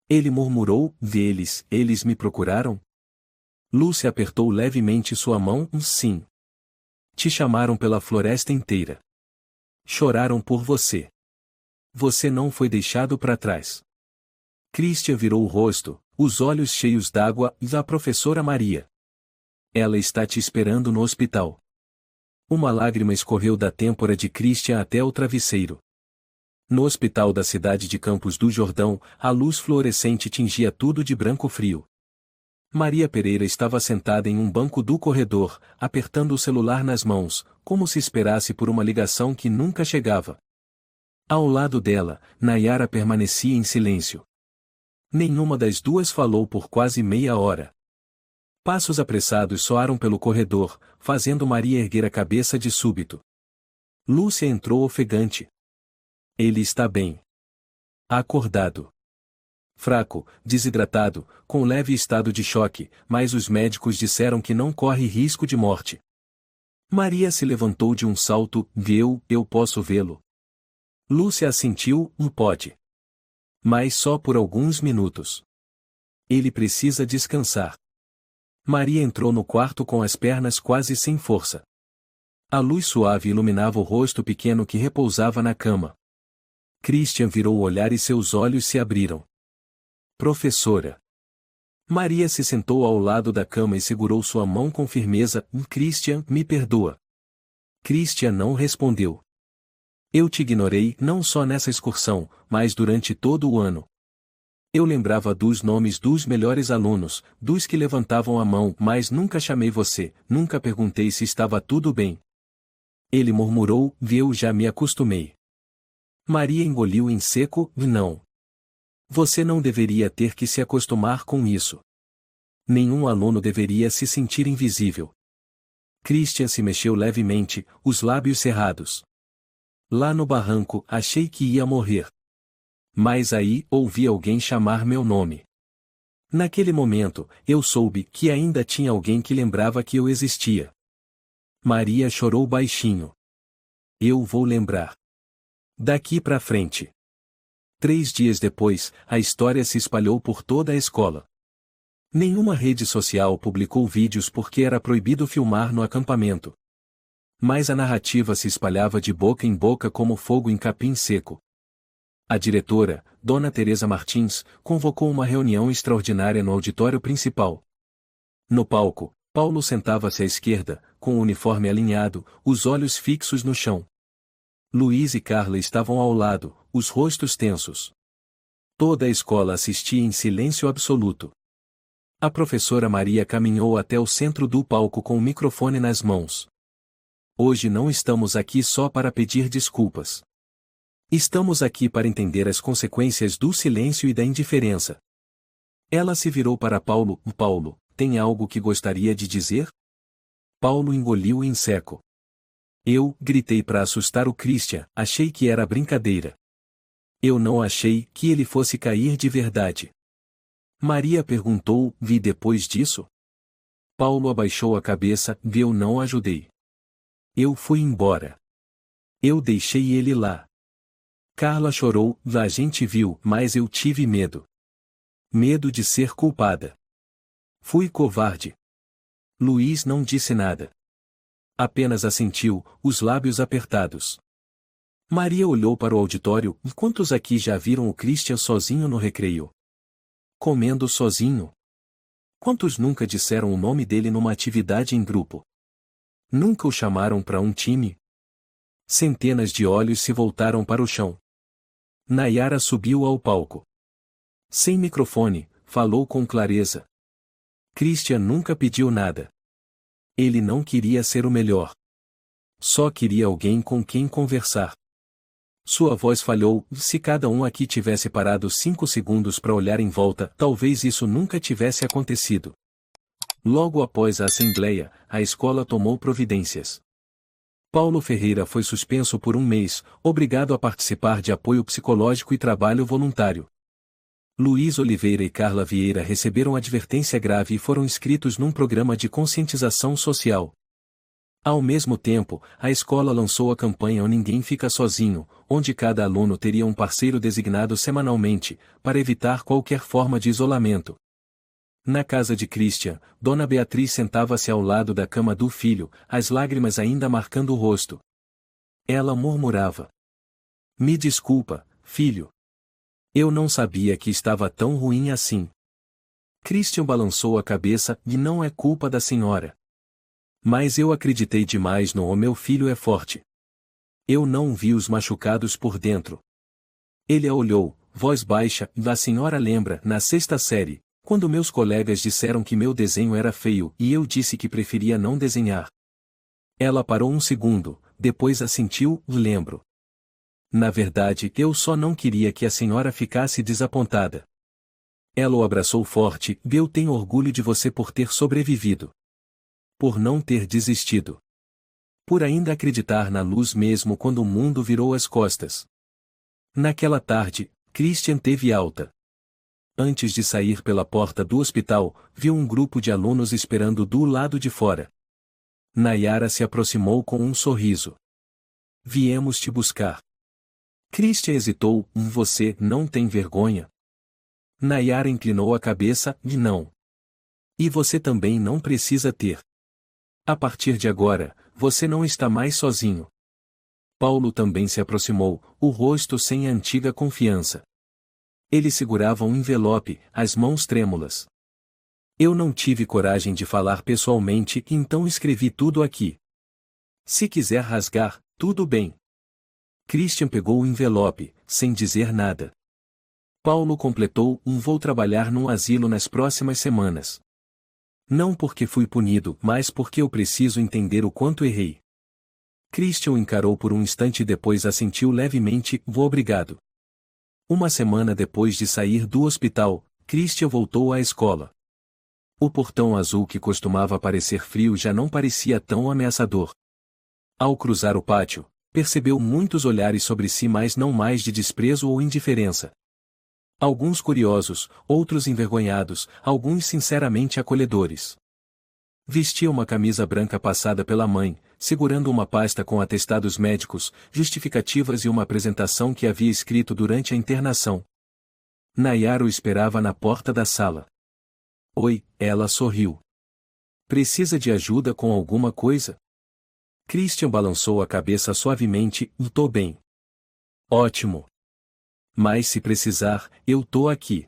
Ele murmurou, eles me procuraram? Lúcia apertou levemente sua mão, sim. Te chamaram pela floresta inteira. Choraram por você. Você não foi deixado para trás. Christian virou o rosto, os olhos cheios d'água, e a professora Maria. Ela está te esperando no hospital. Uma lágrima escorreu da têmpora de Christian até o travesseiro. No hospital da cidade de Campos do Jordão, a luz fluorescente tingia tudo de branco frio. Maria Pereira estava sentada em um banco do corredor, apertando o celular nas mãos, como se esperasse por uma ligação que nunca chegava. Ao lado dela, Nayara permanecia em silêncio. Nenhuma das duas falou por quase meia hora. Passos apressados soaram pelo corredor, fazendo Maria erguer a cabeça de súbito. Lúcia entrou ofegante. Ele está bem. Acordado. Fraco, desidratado, com leve estado de choque, mas os médicos disseram que não corre risco de morte. Maria se levantou de um salto, eu posso vê-lo. Lúcia assentiu, pode. Mas só por alguns minutos. Ele precisa descansar. Maria entrou no quarto com as pernas quase sem força. A luz suave iluminava o rosto pequeno que repousava na cama. Christian virou o olhar e seus olhos se abriram. Professora. Maria se sentou ao lado da cama e segurou sua mão com firmeza. Christian, me perdoa. Christian não respondeu. Eu te ignorei não só nessa excursão, mas durante todo o ano. Eu lembrava dos nomes dos melhores alunos, dos que levantavam a mão, mas nunca chamei você, nunca perguntei se estava tudo bem. Ele murmurou, eu já me acostumei. Maria engoliu em seco, não. Você não deveria ter que se acostumar com isso. Nenhum aluno deveria se sentir invisível. Christian se mexeu levemente, os lábios cerrados. Lá no barranco, achei que ia morrer. Mas aí, ouvi alguém chamar meu nome. Naquele momento, eu soube que ainda tinha alguém que lembrava que eu existia. Maria chorou baixinho. Eu vou lembrar. Daqui pra frente. 3 dias depois, a história se espalhou por toda a escola. Nenhuma rede social publicou vídeos porque era proibido filmar no acampamento. Mas a narrativa se espalhava de boca em boca como fogo em capim seco. A diretora, Dona Teresa Martins, convocou uma reunião extraordinária no auditório principal. No palco, Paulo sentava-se à esquerda, com o uniforme alinhado, os olhos fixos no chão. Luiz e Carla estavam ao lado, os rostos tensos. Toda a escola assistia em silêncio absoluto. A professora Maria caminhou até o centro do palco com o microfone nas mãos. Hoje não estamos aqui só para pedir desculpas. Estamos aqui para entender as consequências do silêncio e da indiferença. Ela se virou para Paulo. Paulo, tem algo que gostaria de dizer? Paulo engoliu em seco. Eu gritei para assustar o Christian, achei que era brincadeira. Eu não achei que ele fosse cair de verdade. Maria perguntou, vi depois disso? Paulo abaixou a cabeça, eu não ajudei. Eu fui embora. Eu deixei ele lá. Carla chorou, a gente viu, mas eu tive medo. Medo de ser culpada. Fui covarde. Luiz não disse nada. Apenas assentiu, os lábios apertados. Maria olhou para o auditório, quantos aqui já viram o Christian sozinho no recreio? Comendo sozinho? Quantos nunca disseram o nome dele numa atividade em grupo? Nunca o chamaram para um time? Centenas de olhos se voltaram para o chão. Nayara subiu ao palco. Sem microfone, falou com clareza. Christian nunca pediu nada. Ele não queria ser o melhor. Só queria alguém com quem conversar. Sua voz falhou, se cada um aqui tivesse parado 5 segundos para olhar em volta, talvez isso nunca tivesse acontecido. Logo após a assembleia, a escola tomou providências. Paulo Ferreira foi suspenso por 1 mês, obrigado a participar de apoio psicológico e trabalho voluntário. Luiz Oliveira e Carla Vieira receberam advertência grave e foram inscritos num programa de conscientização social. Ao mesmo tempo, a escola lançou a campanha O Ninguém Fica Sozinho, onde cada aluno teria um parceiro designado semanalmente, para evitar qualquer forma de isolamento. Na casa de Christian, Dona Beatriz sentava-se ao lado da cama do filho, as lágrimas ainda marcando o rosto. Ela murmurava. Me desculpa, filho. Eu não sabia que estava tão ruim assim. Christian balançou a cabeça, e não é culpa da senhora. Mas eu acreditei demais no meu filho é forte. Eu não vi os machucados por dentro. Ele a olhou, voz baixa, a senhora lembra, na 6ª série, quando meus colegas disseram que meu desenho era feio e eu disse que preferia não desenhar. Ela parou 1 segundo, depois assentiu, lembro. Na verdade, eu só não queria que a senhora ficasse desapontada. Ela o abraçou forte, eu tenho orgulho de você por ter sobrevivido. Por não ter desistido. Por ainda acreditar na luz mesmo quando o mundo virou as costas. Naquela tarde, Christian teve alta. Antes de sair pela porta do hospital, viu um grupo de alunos esperando do lado de fora. Nayara se aproximou com um sorriso. Viemos te buscar. Christian hesitou, você não tem vergonha? Nayara inclinou a cabeça, e não. E você também não precisa ter. A partir de agora, você não está mais sozinho. Paulo também se aproximou, o rosto sem a antiga confiança. Ele segurava um envelope, as mãos trêmulas. Eu não tive coragem de falar pessoalmente, então escrevi tudo aqui. Se quiser rasgar, tudo bem. Christian pegou o envelope, sem dizer nada. Paulo completou: vou trabalhar num asilo nas próximas semanas. Não porque fui punido, mas porque eu preciso entender o quanto errei. Christian o encarou por um instante e depois assentiu levemente: vou, obrigado. Uma semana depois de sair do hospital, Christian voltou à escola. O portão azul que costumava parecer frio já não parecia tão ameaçador. Ao cruzar o pátio, percebeu muitos olhares sobre si, mas não mais de desprezo ou indiferença. Alguns curiosos, outros envergonhados, alguns sinceramente acolhedores. Vestia uma camisa branca passada pela mãe, segurando uma pasta com atestados médicos, justificativas e uma apresentação que havia escrito durante a internação. Nayara o esperava na porta da sala. Oi, ela sorriu. Precisa de ajuda com alguma coisa? Christian balançou a cabeça suavemente: tô bem. Ótimo. Mas se precisar, eu tô aqui.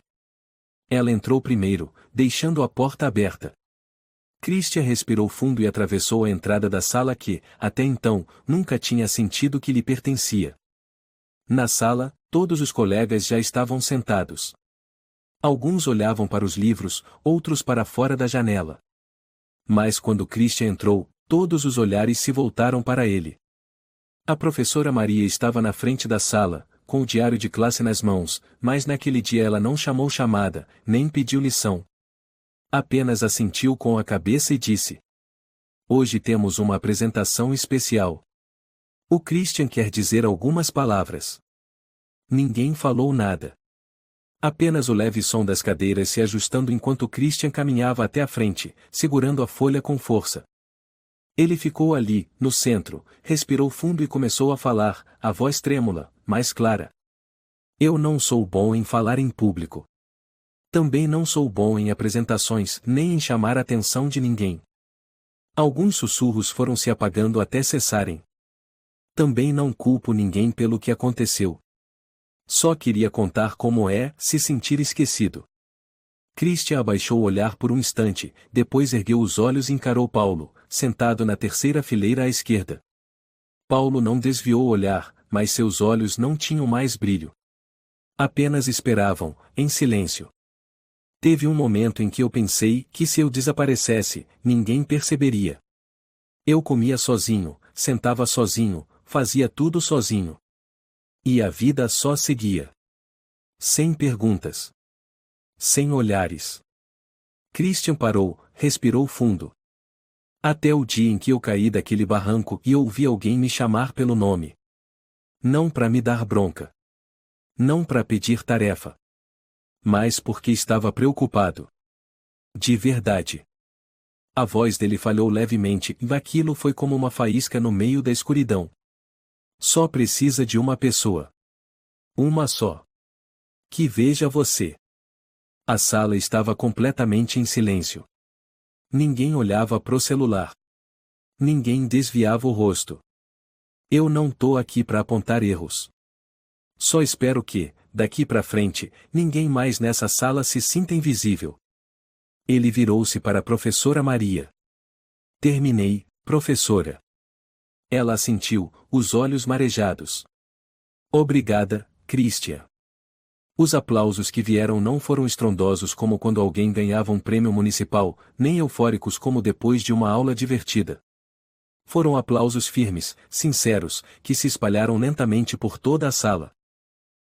Ela entrou primeiro, deixando a porta aberta. Christian respirou fundo e atravessou a entrada da sala que, até então, nunca tinha sentido que lhe pertencia. Na sala, todos os colegas já estavam sentados. Alguns olhavam para os livros, outros para fora da janela. Mas quando Christian entrou, todos os olhares se voltaram para ele. A professora Maria estava na frente da sala, com o diário de classe nas mãos, mas naquele dia ela não chamou chamada, nem pediu lição. Apenas assentiu com a cabeça e disse: hoje temos uma apresentação especial. O Christian quer dizer algumas palavras. Ninguém falou nada. Apenas o leve som das cadeiras se ajustando enquanto Christian caminhava até a frente, segurando a folha com força. Ele ficou ali, no centro, respirou fundo e começou a falar, a voz trêmula, mais clara. Eu não sou bom em falar em público. Também não sou bom em apresentações, nem em chamar a atenção de ninguém. Alguns sussurros foram se apagando até cessarem. Também não culpo ninguém pelo que aconteceu. Só queria contar como é se sentir esquecido. Christian abaixou o olhar por um instante, depois ergueu os olhos e encarou Paulo, sentado na terceira fileira à esquerda. Paulo não desviou o olhar, mas seus olhos não tinham mais brilho. Apenas esperavam, em silêncio. Teve um momento em que eu pensei que se eu desaparecesse, ninguém perceberia. Eu comia sozinho, sentava sozinho, fazia tudo sozinho. E a vida só seguia. Sem perguntas. Sem olhares. Christian parou, respirou fundo. Até o dia em que eu caí daquele barranco e ouvi alguém me chamar pelo nome. Não para me dar bronca. Não para pedir tarefa. Mas porque estava preocupado. De verdade. A voz dele falhou levemente e aquilo foi como uma faísca no meio da escuridão. Só precisa de uma pessoa. Uma só. Que veja você. A sala estava completamente em silêncio. Ninguém olhava pro celular. Ninguém desviava o rosto. Eu não tô aqui para apontar erros. Só espero que, daqui para frente, ninguém mais nessa sala se sinta invisível. Ele virou-se para a professora Maria. Terminei, professora. Ela assentiu, os olhos marejados. Obrigada, Christian. Os aplausos que vieram não foram estrondosos como quando alguém ganhava um prêmio municipal, nem eufóricos como depois de uma aula divertida. Foram aplausos firmes, sinceros, que se espalharam lentamente por toda a sala.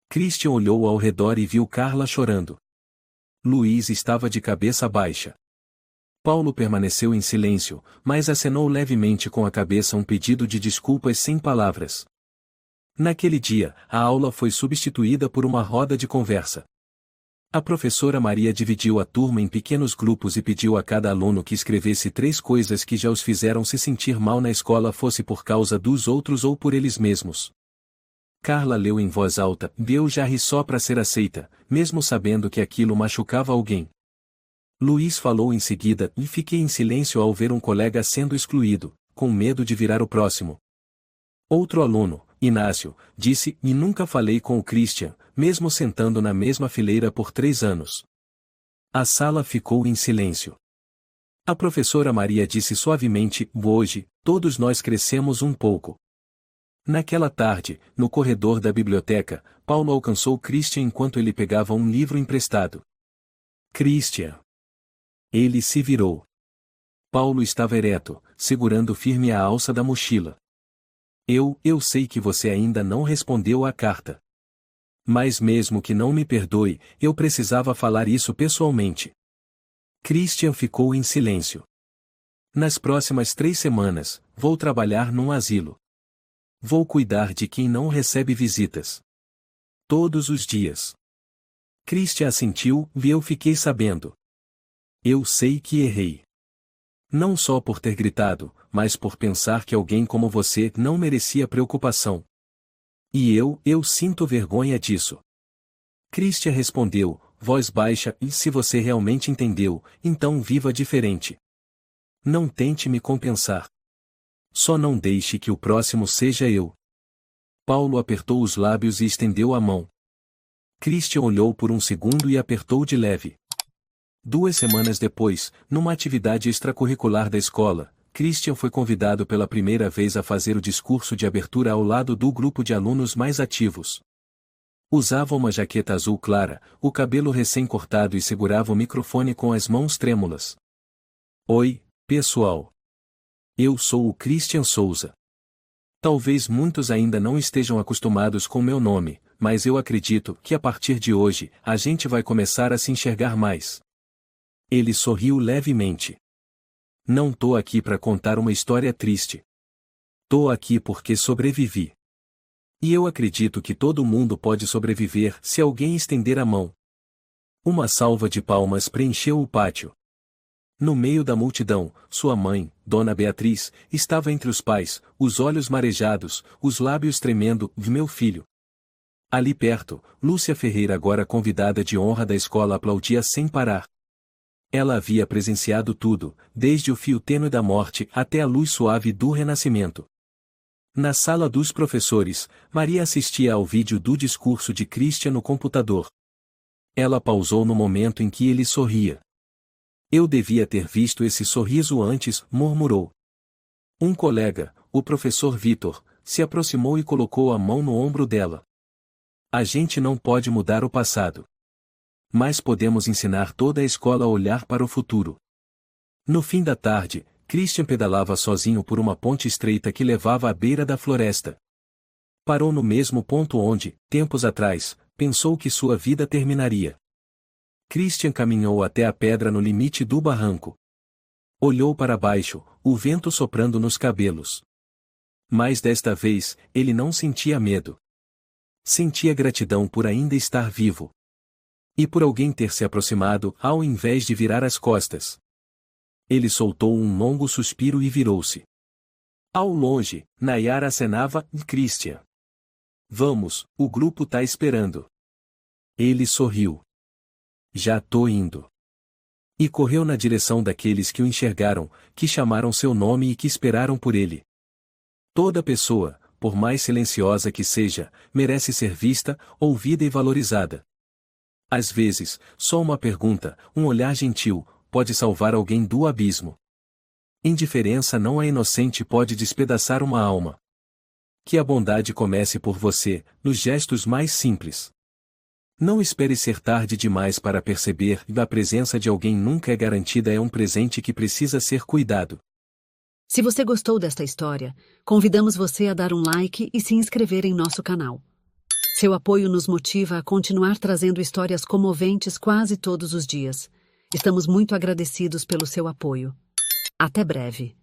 Christian olhou ao redor e viu Carla chorando. Luiz estava de cabeça baixa. Paulo permaneceu em silêncio, mas acenou levemente com a cabeça um pedido de desculpas sem palavras. Naquele dia, a aula foi substituída por uma roda de conversa. A professora Maria dividiu a turma em pequenos grupos e pediu a cada aluno que escrevesse 3 coisas que já os fizeram se sentir mal na escola, fosse por causa dos outros ou por eles mesmos. Carla leu em voz alta: eu já ri só para ser aceita, mesmo sabendo que aquilo machucava alguém. Luiz falou em seguida e fiquei em silêncio ao ver um colega sendo excluído, com medo de virar o próximo. Outro aluno: Inácio, disse, e nunca falei com o Christian, mesmo sentando na mesma fileira por 3 anos. A sala ficou em silêncio. A professora Maria disse suavemente, hoje, todos nós crescemos um pouco. Naquela tarde, no corredor da biblioteca, Paulo alcançou Christian enquanto ele pegava um livro emprestado. Christian. Ele se virou. Paulo estava ereto, segurando firme a alça da mochila. Eu sei que você ainda não respondeu à carta. Mas mesmo que não me perdoe, eu precisava falar isso pessoalmente. Christian ficou em silêncio. Nas próximas 3 semanas, vou trabalhar num asilo. Vou cuidar de quem não recebe visitas. Todos os dias. Christian assentiu, e eu fiquei sabendo. Eu sei que errei. Não só por ter gritado, mas por pensar que alguém como você não merecia preocupação. E eu sinto vergonha disso. Christian respondeu, voz baixa, e se você realmente entendeu, então viva diferente. Não tente me compensar. Só não deixe que o próximo seja eu. Paulo apertou os lábios e estendeu a mão. Christian olhou por um segundo e apertou de leve. 2 semanas depois, numa atividade extracurricular da escola, Christian foi convidado pela primeira vez a fazer o discurso de abertura ao lado do grupo de alunos mais ativos. Usava uma jaqueta azul clara, o cabelo recém-cortado e segurava o microfone com as mãos trêmulas. Oi, pessoal. Eu sou o Christian Souza. Talvez muitos ainda não estejam acostumados com meu nome, mas eu acredito que a partir de hoje, a gente vai começar a se enxergar mais. Ele sorriu levemente. Não tô aqui para contar uma história triste. Tô aqui porque sobrevivi. E eu acredito que todo mundo pode sobreviver se alguém estender a mão. Uma salva de palmas preencheu o pátio. No meio da multidão, sua mãe, Dona Beatriz, estava entre os pais, os olhos marejados, os lábios tremendo, meu filho. Ali perto, Lúcia Ferreira, agora convidada de honra da escola, aplaudia sem parar. Ela havia presenciado tudo, desde o fio tênue da morte até a luz suave do renascimento. Na sala dos professores, Maria assistia ao vídeo do discurso de Christian no computador. Ela pausou no momento em que ele sorria. Eu devia ter visto esse sorriso antes, murmurou. Um colega, o professor Vitor, se aproximou e colocou a mão no ombro dela. A gente não pode mudar o passado. Mas podemos ensinar toda a escola a olhar para o futuro. No fim da tarde, Christian pedalava sozinho por uma ponte estreita que levava à beira da floresta. Parou no mesmo ponto onde, tempos atrás, pensou que sua vida terminaria. Christian caminhou até a pedra no limite do barranco. Olhou para baixo, o vento soprando nos cabelos. Mas desta vez, ele não sentia medo. Sentia gratidão por ainda estar vivo. E por alguém ter se aproximado, ao invés de virar as costas. Ele soltou um longo suspiro e virou-se. Ao longe, Nayara acenava, Christian. Vamos, o grupo tá esperando. Ele sorriu. Já tô indo. E correu na direção daqueles que o enxergaram, que chamaram seu nome e que esperaram por ele. Toda pessoa, por mais silenciosa que seja, merece ser vista, ouvida e valorizada. Às vezes, só uma pergunta, um olhar gentil, pode salvar alguém do abismo. Indiferença não é inocente e pode despedaçar uma alma. Que a bondade comece por você, nos gestos mais simples. Não espere ser tarde demais para perceber que a presença de alguém nunca é garantida, é um presente que precisa ser cuidado. Se você gostou desta história, convidamos você a dar um like e se inscrever em nosso canal. Seu apoio nos motiva a continuar trazendo histórias comoventes quase todos os dias. Estamos muito agradecidos pelo seu apoio. Até breve.